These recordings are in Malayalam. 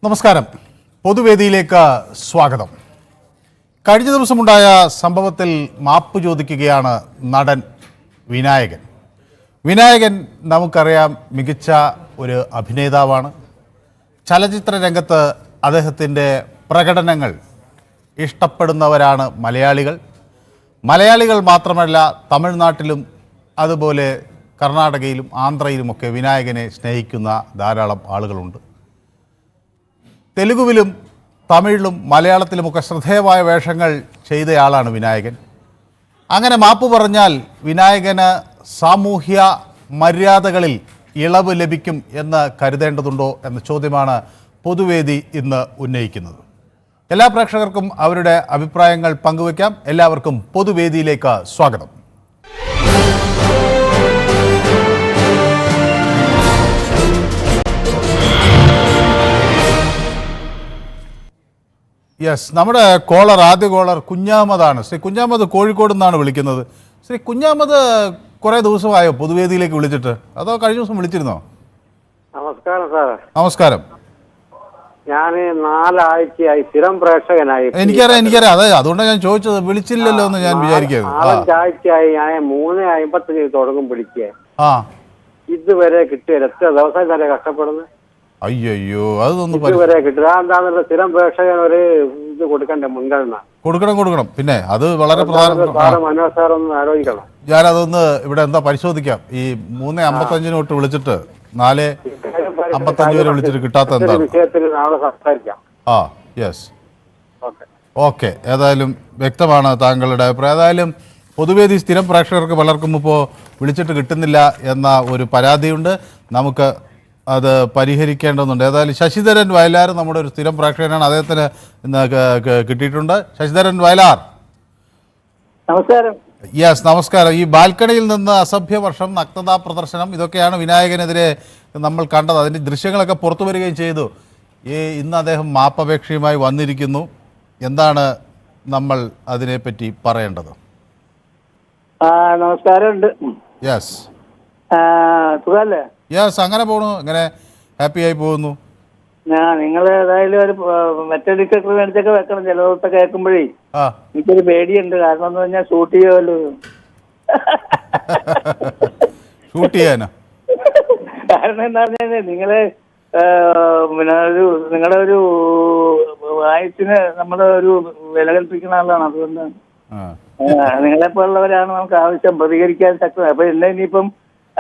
നമസ്കാരം. പൊതുവേദിയിലേക്ക് സ്വാഗതം. കഴിഞ്ഞ ദിവസമുണ്ടായ സംഭവത്തിൽ മാപ്പ് ചോദിക്കുകയാണ് നടൻ വിനായകൻ. വിനായകൻ നമുക്കറിയാം, മികച്ച ഒരു അഭിനേതാവാണ്. ചലച്ചിത്ര രംഗത്ത് അദ്ദേഹത്തിൻ്റെ പ്രകടനങ്ങൾ ഇഷ്ടപ്പെടുന്നവരാണ് മലയാളികൾ. മലയാളികൾ മാത്രമല്ല, തമിഴ്നാട്ടിലും അതുപോലെ കർണാടകയിലും ആന്ധ്രയിലുമൊക്കെ വിനായകനെ സ്നേഹിക്കുന്ന ധാരാളം ആളുകളുണ്ട്. തെലുഗുവിലും തമിഴിലും മലയാളത്തിലുമൊക്കെ ശ്രദ്ധേയമായ വേഷങ്ങൾ ചെയ്തയാളാണ് വിനായകൻ. അങ്ങനെ മാപ്പ് പറഞ്ഞാൽ വിനായകന് സാമൂഹ്യ മര്യാദകളിൽ ഇളവ് ലഭിക്കും എന്ന് കരുതേണ്ടതുണ്ടോ എന്ന ചോദ്യമാണ് പൊതുവേദി ഇന്ന് ഉന്നയിക്കുന്നത്. എല്ലാ പ്രേക്ഷകർക്കും അവരുടെ അഭിപ്രായങ്ങൾ പങ്കുവയ്ക്കാം. എല്ലാവർക്കും പൊതുവേദിയിലേക്ക് സ്വാഗതം. യെസ്, നമ്മുടെ ആദ്യ കോളർ കുഞ്ഞാമതാണ്. ശ്രീ കുഞ്ഞാമത് കോഴിക്കോട് നിന്നാണ് വിളിക്കുന്നത്. ശ്രീ കുഞ്ഞാമത് കുറേ ദിവസമായോ പൊതുവേദിയിലേക്ക് വിളിച്ചിട്ട്, അതോ കഴിഞ്ഞ ദിവസം വിളിച്ചിരുന്നോ? നമസ്കാരം സാർ. നമസ്കാരം. ഞാൻ 4 ആഴ്ചയായി സ്ഥിരം പ്രേക്ഷകനായി. എനിക്കറിയാം. അതെ, അതുകൊണ്ടാണ് ഞാൻ ചോദിച്ചത്. വിളിച്ചില്ലല്ലോ എന്ന് ഞാൻ വിചാരിക്കുന്നത്. 4 ആഴ്ചയായി ഞാൻ 3:55 തുടങ്ങും വിളിക്കുക. ഇതുവരെ കിട്ടിയ എത്ര ദിവസം തന്നെ കഷ്ടപ്പെടുന്നു. അയ്യോ, അതൊന്നും ഇതുവരെ കിട്ടുക എന്താണെന്നുള്ള സ്ഥിരം പ്രേക്ഷകൻ ഒരു ഇത് കൊടുക്കണ്ടേ, മുൻഗണന കൊടുക്കണം. പിന്നെ അത് വളരെ പ്രധാനപ്പെട്ട. മനോജ് സാർ ഒന്ന് ആലോചിക്കണം. ഞാനതൊന്ന് ഇവിടെ എന്താ പരിശോധിക്കാം. ഈ 3:55 തൊട്ട് വിളിച്ചിട്ട് 4:55 വരെ വിളിച്ചിട്ട് കിട്ടാത്ത എന്താ വിഷയത്തിൽ നാളെ സംസാരിക്കാം. Yes, okay. ഏതായാലും വ്യക്തമാണ് താങ്കളുടെ അഭിപ്രായം. ഏതായാലും പൊതുവേദി സ്ഥിരം പ്രേക്ഷകർക്ക് പലർക്കും ഇപ്പോൾ വിളിച്ചിട്ട് കിട്ടുന്നില്ല എന്ന ഒരു പരാതിയുണ്ട്. നമുക്ക് അത് പരിഹരിക്കേണ്ടതുണ്ട്. ഏതായാലും ശശിധരൻ വയലാർ നമ്മുടെ ഒരു സ്ഥിരം പ്രേക്ഷകനാണ്. അദ്ദേഹത്തിന് ഇന്ന് കിട്ടിയിട്ടുണ്ട്. ശശിധരൻ വയലാർ, നമസ്കാരം. യെസ്, നമസ്കാരം. ഈ ബാൽക്കണിയിൽ നിന്ന് അസഭ്യവർഷം, നഗ്നതാ പ്രദർശനം, ഇതൊക്കെയാണ് വിനായകനെതിരെ നമ്മൾ കണ്ടത്. അതിൻ്റെ ദൃശ്യങ്ങളൊക്കെ പുറത്തു വരികയും ചെയ്തു. ഇന്ന് അദ്ദേഹം മാപ്പപേക്ഷയുമായി വന്നിരിക്കുന്നു. എന്താണ് നമ്മൾ അതിനെപ്പറ്റി പറയേണ്ടത്? നമസ്കാരമുണ്ട്. യെസ്, സുഖല്ലേ? യെസ്, അങ്ങനെ പോണു. അങ്ങനെ ഹാപ്പിയായി പോകുന്നു. നിങ്ങൾ ഏതായാലും ഒരു മെറ്റൽ ഡിറ്റക്ടർ മേടിച്ചൊക്കെ വെക്കണം. ചില ദിവസത്തെ കേൾക്കുമ്പോഴേ എനിക്കൊരു പേടിയുണ്ട്. കാരണം എന്ന് പറഞ്ഞാൽ ഷൂട്ട് ചെയ്യുമല്ലോ. ഷൂട്ട് ചെയ്യാനോ? കാരണം എന്താ പറഞ്ഞാൽ നിങ്ങള് പിന്നെ നിങ്ങളുടെ ഒരു വായസിന് നമ്മുടെ ഒരു വില കൽപ്പിക്കുന്ന ആളാണ്. അതുകൊണ്ടാണ് നിങ്ങളെപ്പോലുള്ളവരാണ് നമുക്ക് ആവശ്യം, പ്രതികരിക്കാൻ ശക്തം. അപ്പൊ എന്താ ഇനിയിപ്പം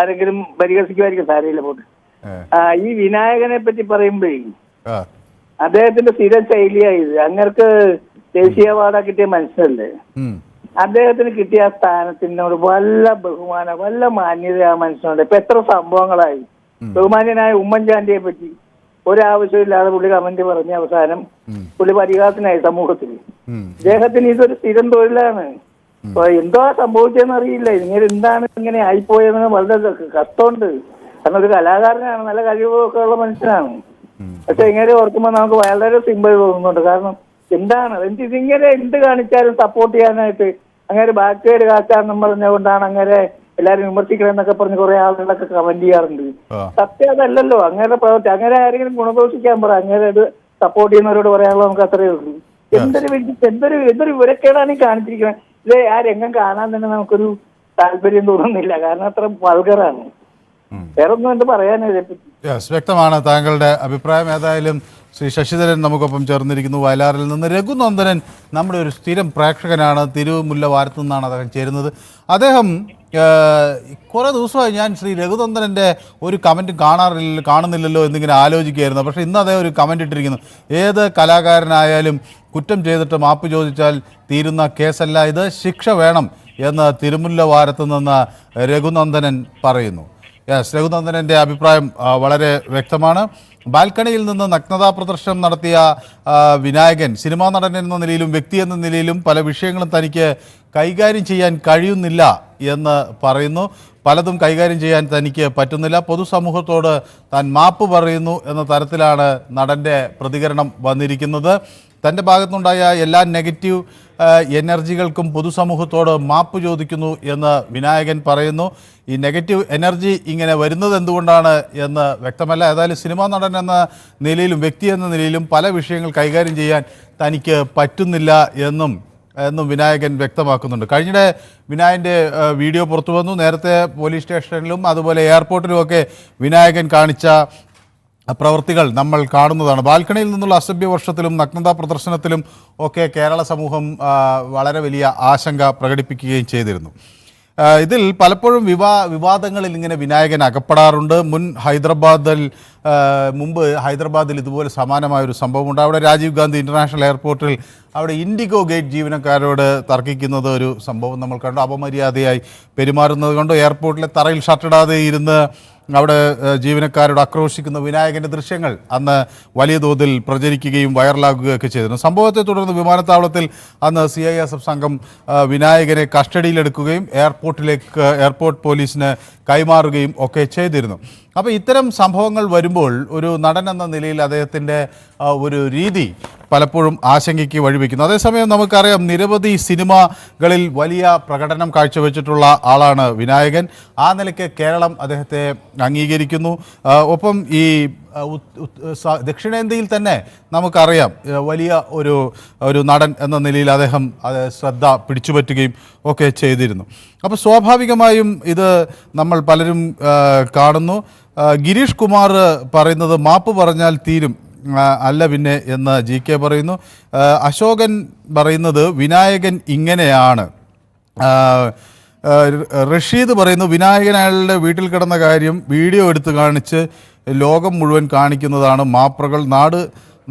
ആരെങ്കിലും പരിഹസിക്കുമായിരിക്കും, സാരയില്ല പോട്ടെ. ഈ വിനായകനെ പറ്റി പറയുമ്പോഴേ അദ്ദേഹത്തിന്റെ സ്ഥിര ശൈലിയായത്. അങ്ങർക്ക് ദേശീയ അവാർഡ് കിട്ടിയ മനുഷ്യനല്ലേ. അദ്ദേഹത്തിന് കിട്ടിയ ആ സ്ഥാനത്തിനോട് വല്ല ബഹുമാനം, വല്ല മാന്യത ആ മനുഷ്യനുണ്ട്. ഇപ്പൊ എത്ര സംഭവങ്ങളായി. ബഹുമാന്യനായ ഉമ്മൻചാണ്ടിയെ പറ്റി ഒരാവശ്യമില്ലാതെ പുള്ളി കമന്റ് പറഞ്ഞ അവസാനം പുള്ളി പരിഹാസനായി സമൂഹത്തിൽ. അദ്ദേഹത്തിന് ഇതൊരു സ്ഥിരം തൊഴിലാണ്. അപ്പൊ എന്തോ സംഭവിച്ചതെന്ന് അറിയില്ല. ഇങ്ങനെ എന്താണ് ഇങ്ങനെ ആയിപ്പോയെന്ന് വളരെ കഷ്ടമുണ്ട്. കാരണം ഒരു കലാകാരനാണ്, നല്ല കഴിവൊക്കെ ഉള്ള മനുഷ്യനാണ്. പക്ഷെ ഇങ്ങനെ ഓർക്കുമ്പോൾ നമുക്ക് വളരെ സിമ്പിൾ തോന്നുന്നുണ്ട്. കാരണം എന്താണ് ഇതിങ്ങനെ എന്ത് കാണിച്ചാലും സപ്പോർട്ട് ചെയ്യാനായിട്ട് അങ്ങനെ ബാക്കേഡ് കാച്ചാന്നും പറഞ്ഞുകൊണ്ടാണ് അങ്ങനെ എല്ലാരും വിമർശിക്കണമെന്നൊക്കെ പറഞ്ഞ് കുറെ ആളുകളൊക്കെ കമന്റ് ചെയ്യാറുണ്ട്. സത്യം അതല്ലല്ലോ. അങ്ങനെ പ്രവർത്തി അങ്ങനെ ആരെങ്കിലും ഗുണദോഷിക്കാൻ പറ. അങ്ങനെ അത് സപ്പോർട്ട് ചെയ്യുന്നവരോട് പറയാനുള്ളത് നമുക്ക് അത്രയേ ഉള്ളൂ. എന്തൊരു വിവരക്കേടാണ് ഈ കാണിച്ചിരിക്കുന്നത്. ഇത് ആ രംഗം കാണാൻ തന്നെ നമുക്കൊരു താല്പര്യം തോന്നുന്നില്ല. കാരണം അത്ര വൾഗറാണ്. വേറെ ഒന്നും എന്ത് പറയാനാണ് ഇതിനെപ്പറ്റി. വ്യക്തമാണ് താങ്കളുടെ അഭിപ്രായം. ഏതായാലും ശ്രീ ശശിധരൻ നമുക്കൊപ്പം ചേർന്നിരിക്കുന്നു വയലാറിൽ നിന്ന്. രഘുനന്ദനൻ നമ്മുടെ ഒരു സ്ഥിരം പ്രേക്ഷകനാണ്. തിരുമുല്ലവാരത്തു നിന്നാണ് അദ്ദേഹം ചേരുന്നത്. കുറേ ദിവസമായി ഞാൻ ശ്രീ രഘുനന്ദനൻ്റെ ഒരു കമൻറ്റ് കാണുന്നില്ലല്ലോ എന്നിങ്ങനെ ആലോചിക്കുകയായിരുന്നു. പക്ഷേ ഇന്ന് അദ്ദേഹം ഒരു കമൻറ്റ് ഇട്ടിരിക്കുന്നു. ഏത് കലാകാരനായാലും കുറ്റം ചെയ്തിട്ട് മാപ്പ് ചോദിച്ചാൽ തീരുന്ന കേസല്ല ഇത്, ശിക്ഷ വേണം എന്ന് തിരുമുല്ലവാരത്തു നിന്ന് രഘുനന്ദനൻ പറയുന്നു. യെസ്, രഘുനന്ദനൻ്റെ അഭിപ്രായം വളരെ വ്യക്തമാണ്. ബാൽക്കണിയിൽ നിന്ന് നഗ്നതാ പ്രദർശനം നടത്തിയ വിനായകൻ സിനിമാ നടൻ എന്ന നിലയിലും വ്യക്തി എന്ന നിലയിലും പല വിഷയങ്ങളും തനിക്ക് കൈകാര്യം ചെയ്യാൻ കഴിയുന്നില്ല എന്ന് പറയുന്നു. പലതും കൈകാര്യം ചെയ്യാൻ തനിക്ക് പറ്റുന്നില്ല. പൊതുസമൂഹത്തോട് താൻ മാപ്പ് പറയുന്നു എന്ന തരത്തിലാണ് നടൻ്റെ പ്രതികരണം വന്നിരിക്കുന്നത്. തൻ്റെ ഭാഗത്തുനിന്നുണ്ടായ എല്ലാ നെഗറ്റീവ് എനർജികൾക്കും പൊതുസമൂഹത്തോട് മാപ്പ് ചോദിക്കുന്നു എന്ന് വിനായകൻ പറയുന്നു. ഈ നെഗറ്റീവ് എനർജി ഇങ്ങനെ വരുന്നത് എന്തുകൊണ്ടാണ് എന്ന് വ്യക്തമല്ല. ഏതായാലും സിനിമാ നടൻ എന്ന നിലയിലും വ്യക്തി എന്ന നിലയിലും പല വിഷയങ്ങൾ കൈകാര്യം ചെയ്യാൻ തനിക്ക് പറ്റുന്നില്ല എന്നും വിനായകൻ വ്യക്തമാക്കുന്നുണ്ട്. കഴിഞ്ഞിടെ വിനായകൻ്റെ വീഡിയോ പുറത്തു വന്നു. നേരത്തെ പോലീസ് സ്റ്റേഷനിലും അതുപോലെ എയർപോർട്ടിലുമൊക്കെ വിനായകൻ കാണിച്ച പ്രവൃത്തികൾ നമ്മൾ കാണുന്നതാണ്. ബാൽക്കണിയിൽ നിന്നുള്ള അസഭ്യ വർഷത്തിലും നഗ്നതാ പ്രദർശനത്തിലും ഒക്കെ കേരള സമൂഹം വളരെ വലിയ ആശങ്ക പ്രകടിപ്പിക്കുകയും ചെയ്തിരുന്നു. ഇതിൽ പലപ്പോഴും വിവാദങ്ങളിൽ ഇങ്ങനെ വിനായകൻ അകപ്പെടാറുണ്ട്. മുമ്പ് ഹൈദരാബാദിൽ ഇതുപോലെ സമാനമായൊരു സംഭവമുണ്ട്. അവിടെ രാജീവ് ഗാന്ധി ഇൻ്റർനാഷണൽ എയർപോർട്ടിൽ അവിടെ ഇൻഡിഗോ ഗേറ്റ് ജീവനക്കാരോട് തർക്കിക്കുന്നത് ഒരു സംഭവം നമ്മൾ കണ്ടു. അപമര്യാദയായി പെരുമാറുന്നത് കൊണ്ട് എയർപോർട്ടിലെ തറയിൽ ഷർട്ടിടാതെ ഇരുന്ന് അവിടെ ജീവനക്കാരോട് ആക്രോശിക്കുന്ന വിനായകൻ്റെ ദൃശ്യങ്ങൾ അന്ന് വലിയ തോതിൽ പ്രചരിക്കുകയും വൈറലാകുകയൊക്കെ ചെയ്തിരുന്നു. സംഭവത്തെ തുടർന്ന് വിമാനത്താവളത്തിൽ അന്ന് CISF സംഘം വിനായകനെ കസ്റ്റഡിയിലെടുക്കുകയും എയർപോർട്ട് പോലീസിന് കൈമാറുകയും ഒക്കെ ചെയ്തിരുന്നു. അപ്പോൾ ഇത്തരം സംഭവങ്ങൾ വരുമ്പോൾ ഒരു നടൻ എന്ന നിലയിൽ അദ്ദേഹത്തിൻ്റെ ഒരു രീതി പലപ്പോഴും ആശങ്കയ്ക്ക് വഴിവെക്കുന്നു. അതേസമയം നമുക്കറിയാം നിരവധി സിനിമകളിൽ വലിയ പ്രകടനം കാഴ്ചവെച്ചിട്ടുള്ള ആളാണ് വിനായകൻ. ആ നിലയ്ക്ക് കേരളം അദ്ദേഹത്തെ അംഗീകരിക്കുന്നു. ഒപ്പം ഈ ദക്ഷിണേന്ത്യയിൽ തന്നെ നമുക്കറിയാം വലിയ ഒരു നടൻ എന്ന നിലയിൽ അദ്ദേഹം ശ്രദ്ധ പിടിച്ചുപറ്റുകയും ഒക്കെ ചെയ്തിരുന്നു. അപ്പോൾ സ്വാഭാവികമായും ഇത് നമ്മൾ പലരും കാണുന്നു. ഗിരീഷ് കുമാർ പറയുന്നത് മാപ്പ് പറഞ്ഞാൽ തീരും അല്ല പിന്നെ എന്ന് GK പറയുന്നു. അശോകൻ പറയുന്നത് വിനായകൻ ഇങ്ങനെയാണ്. റഷീദ് പറയുന്നു വിനായകൻ അയാളുടെ വീട്ടിൽ കിടന്ന കാര്യം വീഡിയോ എടുത്ത് കാണിച്ച് ലോകം മുഴുവൻ കാണിക്കുന്നതാണ് മാപ്രകൾ. നാട്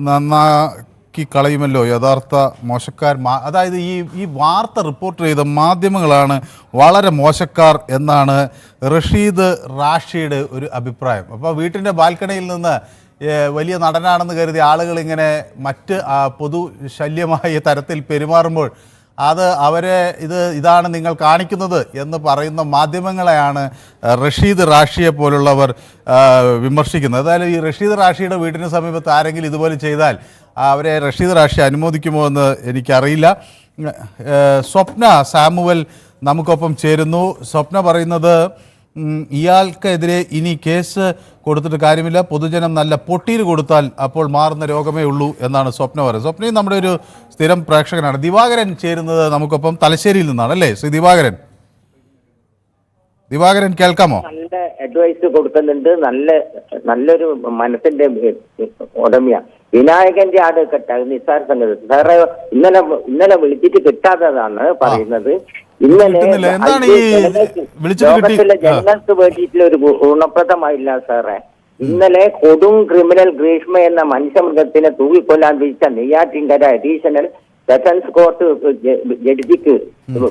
നന്നാക്കി കളയുമല്ലോ യഥാർത്ഥ മോശക്കാർ. അതായത് ഈ വാർത്ത റിപ്പോർട്ട് ചെയ്ത മാധ്യമങ്ങളാണ് വളരെ മോശക്കാർ എന്നാണ് റഷീദ് റാഷിയുടെ ഒരു അഭിപ്രായം. അപ്പോൾ വീട്ടിൻ്റെ ബാൽക്കണിയിൽ നിന്ന് വലിയ നടനാണെന്ന് കരുതി ആളുകൾ ഇങ്ങനെ മറ്റ് പൊതു ശല്യമായ തരത്തിൽ പെരുമാറുമ്പോൾ അത് അവരെ ഇതാണ് നിങ്ങൾ കാണിക്കുന്നത് എന്ന് പറയുന്ന മാധ്യമങ്ങളെയാണ് റഷീദ് റാഷിയെ പോലുള്ളവർ വിമർശിക്കുന്നത്. അതായത് ഈ റഷീദ് റാഷിയുടെ വീടിന് സമീപത്ത് ആരെങ്കിലും ഇതുപോലെ ചെയ്താൽ അവരെ റഷീദ് റാഷി അനുമോദിക്കുമോ എന്ന് എനിക്കറിയില്ല. സ്വപ്ന സാമുവൽ നമുക്കൊപ്പം ചേരുന്നു. സ്വപ്ന പറയുന്നത് ഇയാൾക്കെതിരെ ഇനി കേസ് കൊടുത്തിട്ട് കാര്യമില്ല, പൊതുജനം നല്ല പൊട്ടീര് കൊടുത്താൽ അപ്പോൾ മാറുന്ന രോഗമേ ഉള്ളൂ എന്നാണ് സ്വപ്ന പറയുന്നത്. സ്വപ്നയും നമ്മുടെ ഒരു സ്ഥിരം പ്രേക്ഷകനാണ്. ദിവാകരൻ ചേരുന്നത് നമുക്കൊപ്പം തലശ്ശേരിയിൽ നിന്നാണ് അല്ലേ? ശ്രീ ദിവാകരൻ കേൾക്കാമോ? നല്ല അഡ്വൈസ് കൊടുക്കുന്നുണ്ട്. നല്ലൊരു മനസ്സിന്റെ ഉടമയാ. വിനായകന്റെ ആട് കെട്ടാതെ നിസ്സാര സംഗതി സാറേ ഇന്നലെ വിളിച്ചിട്ട് കിട്ടാത്തതാണ് പറയുന്നത്. ഇന്നലെ ലോകത്തിലെ ജനങ്ങൾക്ക് വേണ്ടിയിട്ടുള്ള ഒരു ഗുണപ്രദമായില്ല സാറേ. ഇന്നലെ കൊടും ക്രിമിനൽ ഗ്രീഷ്മ എന്ന മനുഷ്യമൃഗത്തിനെ തൂക്കിക്കൊല്ലാൻ വിളിച്ച നെയ്യാറ്റിൻകര അഡീഷണൽ സെഷൻസ് കോർട്ട് ജഡ്ജിക്ക്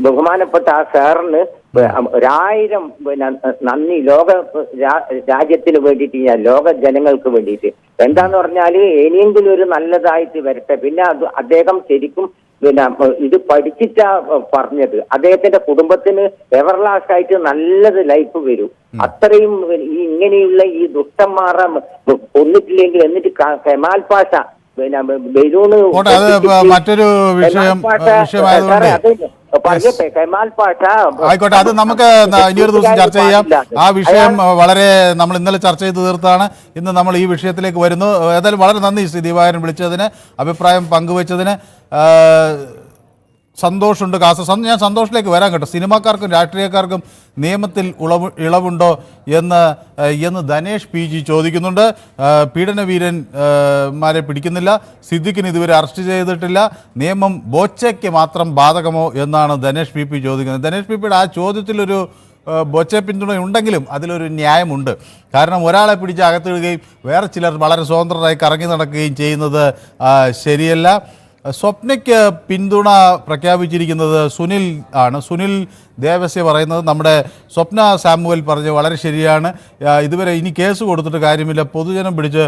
ബഹുമാനപ്പെട്ട ആ സാറിന് 1000 നന്ദി. ലോക രാജ്യത്തിന് വേണ്ടിയിട്ട് ലോക ജനങ്ങൾക്ക് വേണ്ടിയിട്ട് എന്താന്ന് പറഞ്ഞാല് ഇനിയെങ്കിലും ഒരു നല്ലതായിട്ട് വരട്ടെ. പിന്നെ അദ്ദേഹം ശരിക്കും ഇത് പഠിച്ചിട്ടാ പറഞ്ഞത്. അദ്ദേഹത്തിന്റെ കുടുംബത്തിന് എവർലാസ്റ്റ് ആയിട്ട് നല്ലത് ലൈഫ് വരും. അത്രയും ഇങ്ങനെയുള്ള ഈ ദുഷ്ടന്മാരെ കൊന്നിട്ടില്ലെങ്കിൽ എന്നിട്ട് കെമാൽ പാഷ മറ്റൊരു പറയട്ടെ കെമാൽ പാഷ ആയിക്കോട്ടെ, അത് നമുക്ക് ഇനിയൊരു ദിവസം ചർച്ച ചെയ്യാം. ആ വിഷയം വളരെ നമ്മൾ ഇന്നലെ ചർച്ച ചെയ്ത് തീർത്താണ്. ഇന്ന് നമ്മൾ ഈ വിഷയത്തിലേക്ക് വരുന്നു. ഏതായാലും വളരെ നന്ദി ശ്രീ ദിവാകരൻ വിളിച്ചതിന്, അഭിപ്രായം പങ്കുവച്ചതിന്. സന്തോഷമുണ്ട് ഞാൻ സന്തോഷിലേക്ക് വരാൻ കേട്ടോ. സിനിമാക്കാർക്കും രാഷ്ട്രീയക്കാർക്കും നിയമത്തിൽ ഇളവുണ്ടോ എന്ന് ധനേഷ് PG ചോദിക്കുന്നുണ്ട്. പീഡനവീരന്മാരെ പിടിക്കുന്നില്ല, സിദ്ദിഖിന് ഇതുവരെ അറസ്റ്റ് ചെയ്തിട്ടില്ല, നിയമം ബോച്ചയ്ക്ക് മാത്രം ബാധകമോ എന്നാണ് ധനേഷ് PP ചോദിക്കുന്നത്. ധനേഷ് PPയുടെ ആ ചോദ്യത്തിലൊരു ബോച്ചെ പിന്തുണ ഉണ്ടെങ്കിലും അതിലൊരു ന്യായമുണ്ട്. കാരണം ഒരാളെ പിടിച്ച് അകത്തിടുകയും വേറെ ചിലർ വളരെ സ്വതന്ത്രരായി കറങ്ങി നടക്കുകയും ചെയ്യുന്നത് ശരിയല്ല. സ്വപ്നയ്ക്ക് പിന്തുണ പ്രഖ്യാപിച്ചിരിക്കുന്നത് സുനിൽ ആണ്. സുനിൽ ദേവസ്യ പറയുന്നത് നമ്മുടെ സ്വപ്ന സാമുവൽ പറഞ്ഞ് വളരെ ശരിയാണ്. ഇതുവരെ ഇനി കേസ് കൊടുത്തിട്ട് കാര്യമില്ല, പൊതുജനം പിടിച്ച്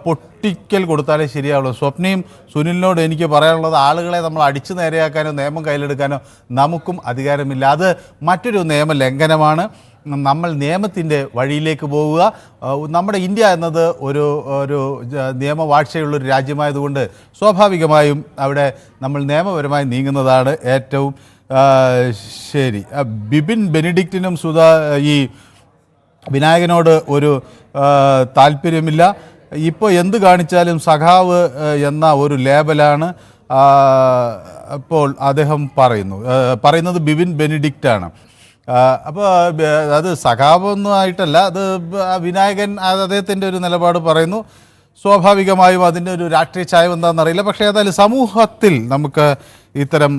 പൊട്ടിക്കൽ കൊടുത്താലേ ശരിയാവുള്ളൂ. സ്വപ്നയും സുനിലിനോട് എനിക്ക് പറയാനുള്ളത് ആളുകളെ നമ്മൾ അടിച്ചു നേരെയാക്കാനോ നിയമം കയ്യിലെടുക്കാനോ നമുക്കും അധികാരമില്ല. അത് മറ്റൊരു നിയമലംഘനമാണ്. നമ്മൾ നിയമത്തിൻ്റെ വഴിയിലേക്ക് പോവുക. നമ്മുടെ ഇന്ത്യ എന്നത് ഒരു നിയമവാഴ്ചയുള്ളൊരു രാജ്യമായതുകൊണ്ട് സ്വാഭാവികമായും അവിടെ നമ്മൾ നിയമപരമായി നീങ്ങുന്നതാണ് ഏറ്റവും ശരി. ബിപിൻ ബെനഡിക്റ്റിനും ഈ വിനായകനോട് ഒരു താല്പര്യമില്ല. ഇപ്പോൾ എന്ത് കാണിച്ചാലും സഖാവ് എന്ന ഒരു ലേബലാണ് അപ്പോൾ അദ്ദേഹം പറയുന്നത് ബിപിൻ ബെനഡിക്റ്റാണ്. അപ്പോൾ അത് സഖാവൊന്നും ആയിട്ടല്ല, അത് വിനായകൻ അദ്ദേഹത്തിൻ്റെ ഒരു നിലപാട് പറയുന്നു. സ്വാഭാവികമായും അതിൻ്റെ ഒരു രാഷ്ട്രീയ ചായം എന്താണെന്നറിയില്ല. പക്ഷേ ഏതായാലും സമൂഹത്തിൽ നമുക്ക് ഇത്തരം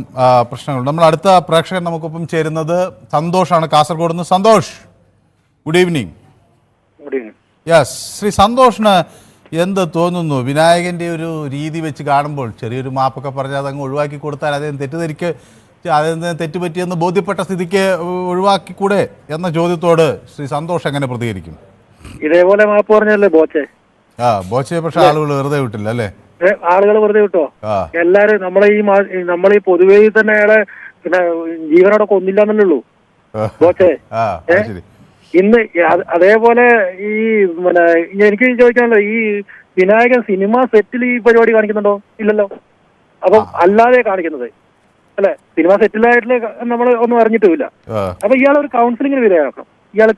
പ്രശ്നങ്ങൾ. നമ്മൾ അടുത്ത പ്രേക്ഷകൻ നമുക്കൊപ്പം ചേരുന്നത് സന്തോഷാണ്, കാസർഗോഡ് നിന്ന്. Santhosh, good evening. Yes, Shri സന്തോഷിന് എന്ത് തോന്നുന്നു? വിനായകൻ്റെ ഒരു രീതി വെച്ച് കാണുമ്പോൾ ചെറിയൊരു മാപ്പൊക്കെ പറഞ്ഞാൽ അതങ്ങ് ഒഴിവാക്കി കൊടുത്താൽ അദ്ദേഹം അദ്ദേഹം തെറ്റുപറ്റിയെന്ന് ബോധ്യപ്പെട്ട സ്ഥിതിക്ക് ഒഴിവാക്കിക്കൂടെ എന്ന ചോദ്യത്തോട് ശ്രീ സന്തോഷ് എങ്ങനെ പ്രതികരിക്കും? ഇതേപോലെ മാപ്പ് പറഞ്ഞല്ലേ ബോച്ചെ? ബോച്ചയെ പക്ഷെ ആളുകൾ വെറുതെ വിട്ടില്ല അല്ലേ? ആളുകൾ വെറുതെ വിട്ടോ? എല്ലാരും നമ്മളീ പൊതുവേ തന്നെ അയാളെ പിന്നെ ജീവനോടെ കൊന്നില്ലാന്നല്ലേ ഉള്ളൂ ബോച്ചെ. ഇന്ന് അതേപോലെ ഈ പിന്നെ എനിക്ക് ചോദിക്കാനല്ലോ, ഈ വിനായകൻ സിനിമ സെറ്റിൽ ഈ പരിപാടി കാണിക്കുന്നുണ്ടോ? ഇല്ലല്ലോ. അപ്പം അല്ലാതെ കാണിക്കുന്നത് അല്ലെ? സിനിമ സെറ്റിലായിട്ട് നമ്മൾ ഒന്നും അറിഞ്ഞിട്ടുമില്ല. അപ്പൊ ഇയാൾ ഒരു കൗൺസിലിങ്ങിന് വിധേയമാക്കണം. ഇയാൾ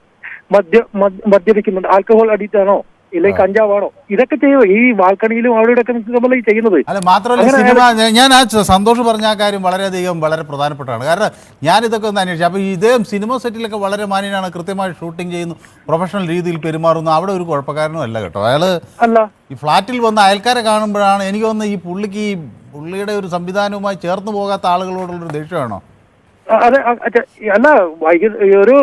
മദ്യപിക്കുന്നുണ്ട്, ആൽക്കഹോൾ അഡിക്റ്റ് ആണോ ഇല്ലെങ്കിൽ കഞ്ചാവാണോ? ഇതൊക്കെ ചെയ്യോ ഈ വാൽക്കണിയിലും അവിടെ നമ്മൾ ഈ ചെയ്യുന്നത്. അല്ല, മാത്രമല്ല സിനിമ, ഞാൻ ആ സന്തോഷ് പറഞ്ഞ ആ കാര്യം വളരെ പ്രധാനപ്പെട്ടാണ്. കാരണം ഞാനിതൊക്കെ ഒന്ന് അന്വേഷിച്ചു. അപ്പോൾ ഇദ്ദേഹം സിനിമ സെറ്റിലൊക്കെ വളരെ മാന്യനാണ്, കൃത്യമായി ഷൂട്ടിംഗ് ചെയ്യുന്നു, പ്രൊഫഷണൽ രീതിയിൽ പെരുമാറുന്നു. അവിടെ ഒരു കുഴപ്പക്കാരനും അല്ല കേട്ടോ. അയാൾ ഈ ഫ്ലാറ്റിൽ വന്ന് അയൽക്കാരെ കാണുമ്പോഴാണ് എനിക്ക് തോന്നുന്നത് ഈ പുള്ളിയുടെ ഒരു സംവിധാനവുമായി ചേർന്ന് പോകാത്ത ആളുകളോടുള്ളൊരു ദേഷ്യമാണോ? അതെ, അല്ല, ഒരു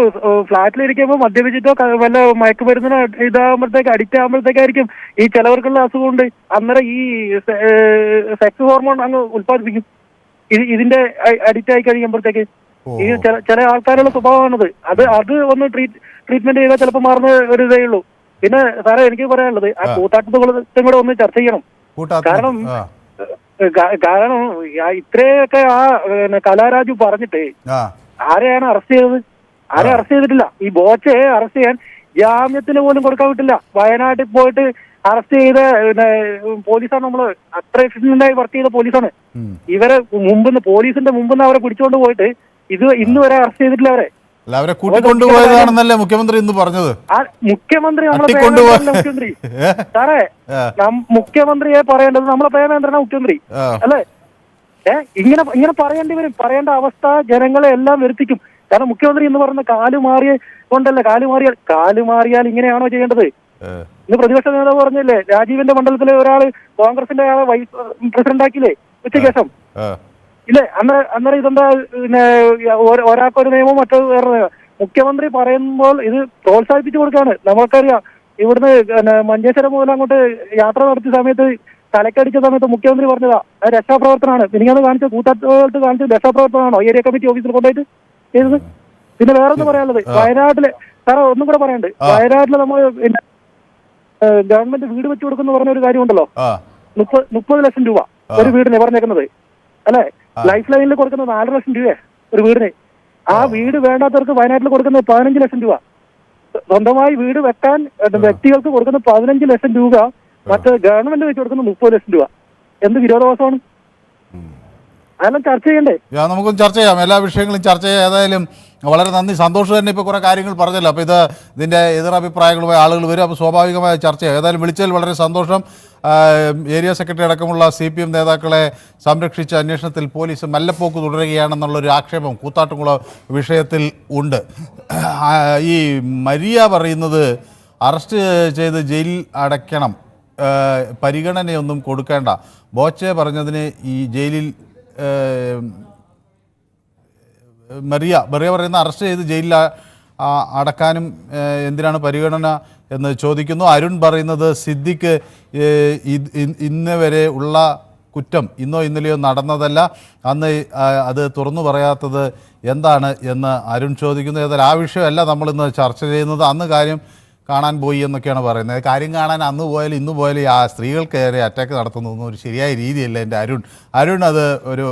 ഫ്ലാറ്റിലിരിക്കുമ്പോൾ മദ്യപിച്ചിട്ടോ വല്ല മയക്കുമരുന്നിനോ ഇതാകുമ്പോഴത്തേക്ക് അഡിക്റ്റ് ആകുമ്പോഴത്തേക്കായിരിക്കും ഈ ചിലവർക്കുള്ള അസുഖമുണ്ട്. അന്നേരം ഈ സെക്സ് ഹോർമോൺ അങ്ങ് ഉത്പാദിപ്പിക്കും ഇതിന്റെ അഡിക്റ്റ് ആയി കഴിയുമ്പോഴത്തേക്ക്. ഈ ചില ആൾക്കാരുടെ സ്വഭാവമാണത്. അത് ഒന്ന് ട്രീറ്റ്മെന്റ് ചെയ്താൽ ചിലപ്പോൾ മാറുന്ന ഒരു ഇതേ ഉള്ളൂ. പിന്നെ സാറേ എനിക്ക് പറയാനുള്ളത്, ആ കൂത്താട്ടത്തും കൂടെ ഒന്ന് ചർച്ച ചെയ്യണം. കാരണം ഇത്രയൊക്കെ ആ കലാരാജു പറഞ്ഞിട്ട് ആരെയാണ് അറസ്റ്റ് ചെയ്തത്? ആരെ അറസ്റ്റ് ചെയ്തിട്ടില്ല. ഈ ബോച്ചയെ അറസ്റ്റ് ചെയ്യാൻ ജാമ്യത്തിന് പോലും കൊടുക്കാൻ പറ്റില്ല. വയനാട്ടിൽ പോയിട്ട് അറസ്റ്റ് ചെയ്ത പോലീസാണ്. നമ്മള് അത്ര എഫിഷ്യന്റായി വർക്ക് ചെയ്ത പോലീസാണ്. ഇവരെ പോലീസിന്റെ മുമ്പിന്ന് അവരെ പിടിച്ചുകൊണ്ട് പോയിട്ട് ഇന്ന് വരെ അറസ്റ്റ് ചെയ്തിട്ടില്ല. അവരെ കൂട്ടിക്കൊണ്ടുപോയതാണെന്നല്ലേ മുഖ്യമന്ത്രി ഇന്ന് പറഞ്ഞത്? മുഖ്യമന്ത്രി മുഖ്യമന്ത്രി സാറേ, മുഖ്യമന്ത്രിയെ പറയേണ്ടത് നമ്മളെ പ്രേമേന്ദ്രനാണ് മുഖ്യമന്ത്രി അല്ലേ? ഇങ്ങനെ പറയേണ്ടി വരും. പറയേണ്ട അവസ്ഥ ജനങ്ങളെ എല്ലാം വരുത്തിക്കും. കാരണം മുഖ്യമന്ത്രി എന്ന് പറഞ്ഞ കാലുമാറിയ കൊണ്ടല്ലേ, കാലുമാറിയാൽ ഇങ്ങനെയാണോ ചെയ്യേണ്ടത്? ഇന്ന് പ്രതിപക്ഷ നേതാവ് പറഞ്ഞില്ലേ, രാജീവിന്റെ മണ്ഡലത്തിലെ ഒരാള് കോൺഗ്രസിന്റെ ആളെ വൈസ് പ്രസിഡന്റ് ആക്കിയില്ലേ ഉച്ചയ്ക്ക് ശേഷം? ഇല്ലേ? അന്നേരം ഇതെന്താ പിന്നെ ഒരാൾക്കൊരു നിയമം മറ്റൊരു വേറെ നിയമം? മുഖ്യമന്ത്രി പറയുമ്പോൾ ഇത് പ്രോത്സാഹിപ്പിച്ചു കൊടുക്കാണ്. നമുക്കറിയാം, ഇവിടുന്ന് മഞ്ചേശ്വരം മുതൽ അങ്ങോട്ട് യാത്ര നടത്തിയ സമയത്ത് തലക്കടിച്ച സമയത്ത് മുഖ്യമന്ത്രി പറഞ്ഞതാ രക്ഷാപ്രവർത്തനമാണ്. മിനിങ്ങാന്ന് കാണിച്ച കൂത്താട്ട് കാണിച്ച രക്ഷാപ്രവർത്തനമാണോ ഏരിയ കമ്മിറ്റി ഓഫീസിൽ കൊണ്ടുപോയിട്ട് ചെയ്തത്? പിന്നെ വേറെ ഒന്നും പറയാനുള്ളത്, വയനാട്ടില് സാറേ ഒന്നും കൂടെ പറയാനുണ്ട്. വയനാട്ടില് നമ്മൾ ഗവൺമെന്റ് വീട് വെച്ചു കൊടുക്കുന്ന പറഞ്ഞ ഒരു കാര്യമുണ്ടല്ലോ, 30 ലക്ഷം രൂപ ഒരു വീടിന് പറഞ്ഞേക്കുന്നത് അല്ലെ? ലൈഫ് ലൈനിൽ കൊടുക്കുന്നത് 4 ലക്ഷം രൂപ ഒരു വീടിന്. ആ വീട് വേണ്ടാത്തവർക്ക് വയനാട്ടിൽ കൊടുക്കുന്നത് 15 ലക്ഷം രൂപ. സ്വന്തമായി വീട് വെക്കാൻ വ്യക്തികൾക്ക് കൊടുക്കുന്ന 15 ലക്ഷം രൂപ, മറ്റേ ഗവൺമെന്റ് വെച്ച് കൊടുക്കുന്ന 30 ലക്ഷം രൂപ. എന്ത് വിരോധാഭാസമാണ്? അതെല്ലാം ചർച്ച ചെയ്യണ്ടേ? നമുക്കും ചർച്ച ചെയ്യാം, എല്ലാ വിഷയങ്ങളും ചർച്ച ചെയ്യാം. ഏതായാലും വളരെ നന്ദി. സന്തോഷം തന്നെ ഇപ്പോൾ കുറേ കാര്യങ്ങൾ പറഞ്ഞല്ലോ. അപ്പോൾ ഇതിൻ്റെ എതിരഭിപ്രായങ്ങളുമായി ആളുകൾ വരും. അപ്പോൾ സ്വാഭാവികമായ ചർച്ച ചെയ്യാം. ഏതായാലും വിളിച്ചതിൽ വളരെ സന്തോഷം. ഏരിയ സെക്രട്ടറി അടക്കമുള്ള CPM നേതാക്കളെ സംരക്ഷിച്ച അന്വേഷണത്തിൽ പോലീസ് മല്ലപ്പോക്ക് തുടരുകയാണെന്നുള്ളൊരു ആക്ഷേപം കൂത്താട്ടുകുളം വിഷയത്തിൽ ഉണ്ട്. ഈ മരിയ പറയുന്നത് അറസ്റ്റ് ചെയ്ത് ജയിലിൽ അടയ്ക്കണം, പരിഗണനയൊന്നും കൊടുക്കേണ്ട. ബോച്ചെ പറഞ്ഞതിന് ഈ ജയിലിൽ മറിയ പറയുന്ന അറസ്റ്റ് ചെയ്ത് ജയിലിൽ അടക്കാനും എന്തിനാണ് പരിഗണന എന്ന് ചോദിക്കുന്നു. അരുൺ പറയുന്നത് സിദ്ദിഖ് ഇന്ന് വരെ ഉള്ള കുറ്റം ഇന്നോ ഇന്നലെയോ നടന്നതല്ല, അന്ന് അത് തുറന്നു പറയാത്തത് എന്താണ് എന്ന് അരുൺ ചോദിക്കുന്നു. ഏതായാലും ആ വിഷയമല്ല നമ്മളിന്ന് ചർച്ച ചെയ്യുന്നത്. അന്ന് കാര്യം കാണാൻ പോയി എന്നൊക്കെയാണ് പറയുന്നത്. കാര്യം കാണാൻ അന്ന് പോയാലും ഇന്ന് പോയാലും ആ സ്ത്രീകൾക്കേറെ അറ്റാക്ക് നടത്തുന്നതൊന്നും ഒരു ശരിയായ രീതിയല്ല. എൻ്റെ അരുൺ അത് ഒരു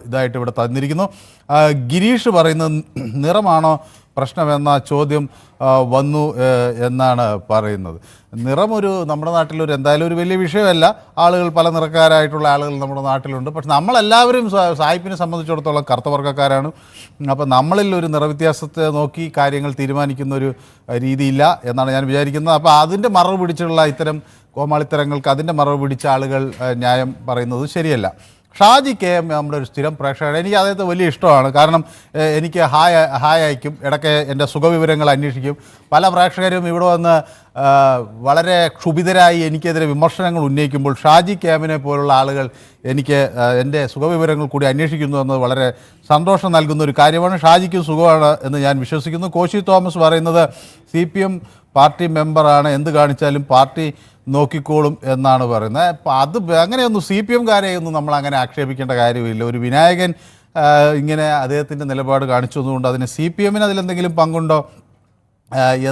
ഇതായിട്ട് ഇവിടെ തന്നിരിക്കുന്നു. ഗിരീഷ് പറയുന്നത് നിറമാണോ പ്രശ്നമെന്ന ചോദ്യം വന്നു എന്നാണ് പറയുന്നത്. നിറമൊരു നമ്മുടെ നാട്ടിലൊരു എന്തായാലും ഒരു വലിയ വിഷയമല്ല. ആളുകൾ പല നിറക്കാരായിട്ടുള്ള ആളുകൾ നമ്മുടെ നാട്ടിലുണ്ട്. പക്ഷെ നമ്മളെല്ലാവരും സായിപ്പിനെ സംബന്ധിച്ചിടത്തോളം കറുത്തവർഗ്ഗക്കാരാണ്. അപ്പോൾ നമ്മളിൽ ഒരു നിറവ്യത്യാസത്തെ നോക്കി കാര്യങ്ങൾ തീരുമാനിക്കുന്ന ഒരു രീതിയില്ല എന്നാണ് ഞാൻ വിചാരിക്കുന്നത്. അപ്പോൾ അതിൻ്റെ മറവ് പിടിച്ചുള്ള ഇത്തരം കോമാളിത്തരങ്ങൾക്ക് അതിൻ്റെ മറവ് പിടിച്ച ആളുകൾ ന്യായം പറയുന്നത് ശരിയല്ല. ഷാജി കെ എം നമ്മുടെ ഒരു സ്ഥിരം പ്രേക്ഷകൻ. എനിക്ക് അദ്ദേഹത്തെ വലിയ ഇഷ്ടമാണ്. കാരണം എനിക്ക് ഹായ് അയക്കും, ഇടയ്ക്ക് എൻ്റെ സുഖവിവരങ്ങൾ അന്വേഷിക്കും. പല പ്രേക്ഷകരും ഇവിടെ വന്ന് വളരെ ക്ഷുഭിതരായി എനിക്കെതിരെ വിമർശനങ്ങൾ ഉന്നയിക്കുമ്പോൾ ഷാജി കെ എമ്മിനെ പോലുള്ള ആളുകൾ എനിക്ക് എൻ്റെ സുഖവിവരങ്ങൾ കൂടി അന്വേഷിക്കുന്നു എന്നത് വളരെ സന്തോഷം നൽകുന്ന ഒരു കാര്യമാണ്. ഷാജിക്കും സുഖമാണ് എന്ന് ഞാൻ വിശ്വസിക്കുന്നു. കോശി തോമസ് പറയുന്നത് CPM പാർട്ടി മെമ്പറാണ്, എന്ത് കാണിച്ചാലും പാർട്ടി നോക്കിക്കോളും എന്നാണ് പറയുന്നത്. അപ്പം അത് അങ്ങനെയൊന്നും CPM-കാരെയൊന്നും നമ്മൾ അങ്ങനെ ആക്ഷേപിക്കേണ്ട കാര്യമില്ല. ഒരു വിനായകൻ ഇങ്ങനെ അദ്ദേഹത്തിൻ്റെ നിലപാട് കാണിച്ചതുകൊണ്ട് അതിന് CPM-ന് അതിലെന്തെങ്കിലും പങ്കുണ്ടോ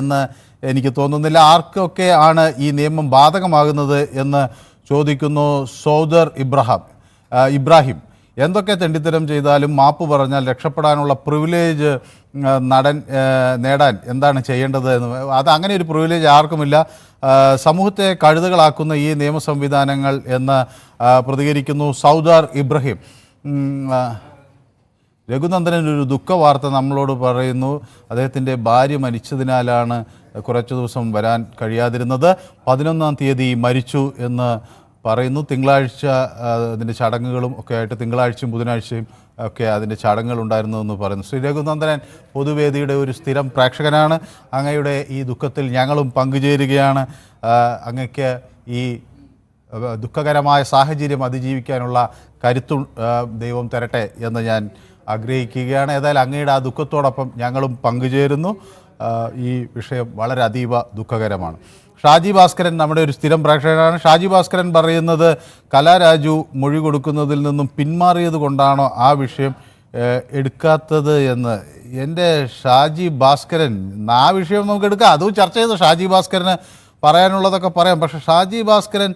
എന്ന് എനിക്ക് തോന്നുന്നില്ല. ആർക്കൊക്കെ ആണ് ഈ നിയമം ബാധകമാകുന്നത് എന്ന് ചോദിക്കുന്നു സൗദർ ഇബ്രാഹിം. എന്തൊക്കെ തെണ്ടിത്തരം ചെയ്താലും മാപ്പ് പറഞ്ഞാൽ രക്ഷപ്പെടാനുള്ള പ്രിവിലേജ് നേടാൻ എന്താണ് ചെയ്യേണ്ടത് എന്ന് അത് അങ്ങനെ ഒരു പ്രിവിലേജ് ആർക്കുമില്ല. സമൂഹത്തെ കഴുതകളാക്കുന്ന ഈ നിയമ സംവിധാനങ്ങൾ എന്ന് പ്രതികരിക്കുന്നു സൗദർ ഇബ്രാഹിം. രഘുനന്ദനൻ ഒരു ദുഃഖവാർത്ത നമ്മളോട് പറയുന്നു. അദ്ദേഹത്തിൻ്റെ ഭാര്യ മരിച്ചതിനാലാണ് കുറച്ച് ദിവസം വരാൻ കഴിയാതിരുന്നത്. 11-ാം തീയതി മരിച്ചു എന്ന് പറയുന്നു. തിങ്കളാഴ്ച അതിൻ്റെ ചടങ്ങുകളും ഒക്കെ ആയിട്ട് തിങ്കളാഴ്ചയും ബുധനാഴ്ചയും ഒക്കെ അതിൻ്റെ ചടങ്ങുകളുണ്ടായിരുന്നു എന്ന് പറയുന്നു. ശ്രീ രഘുനന്ദനൻ പൊതുവേദിയുടെ ഒരു സ്ഥിരം പ്രേക്ഷകനാണ്. അങ്ങയുടെ ഈ ദുഃഖത്തിൽ ഞങ്ങളും പങ്കുചേരുകയാണ്. അങ്ങയ്ക്ക് ഈ ദുഃഖകരമായ സാഹചര്യം അതിജീവിക്കാനുള്ള കരുത്തു ദൈവം തരട്ടെ എന്ന് ഞാൻ ആഗ്രഹിക്കുകയാണ്. ഏതായാലും അങ്ങയുടെ ആ ദുഃഖത്തോടൊപ്പം ഞങ്ങളും പങ്കുചേരുന്നു. ഈ വിഷയം വളരെ അതീവ ദുഃഖകരമാണ്. ഷാജി ഭാസ്കരൻ നമ്മുടെ ഒരു സ്ഥിരം പ്രേക്ഷകനാണ്. ഷാജി ഭാസ്കരൻ പറയുന്നത് കലാരാജു മൊഴി കൊടുക്കുന്നതിൽ നിന്നും പിന്മാറിയത് കൊണ്ടാണോ ആ വിഷയം എടുക്കാത്തത് എന്ന്. എൻ്റെ ഷാജി ഭാസ്കരൻ ആ വിഷയം നമുക്ക് എടുക്കാം, അതും ചർച്ച ചെയ്ത് ഷാജി ഭാസ്കരന് പറയാനുള്ളതൊക്കെ പറയാം. പക്ഷേ ഷാജി ഭാസ്കരൻ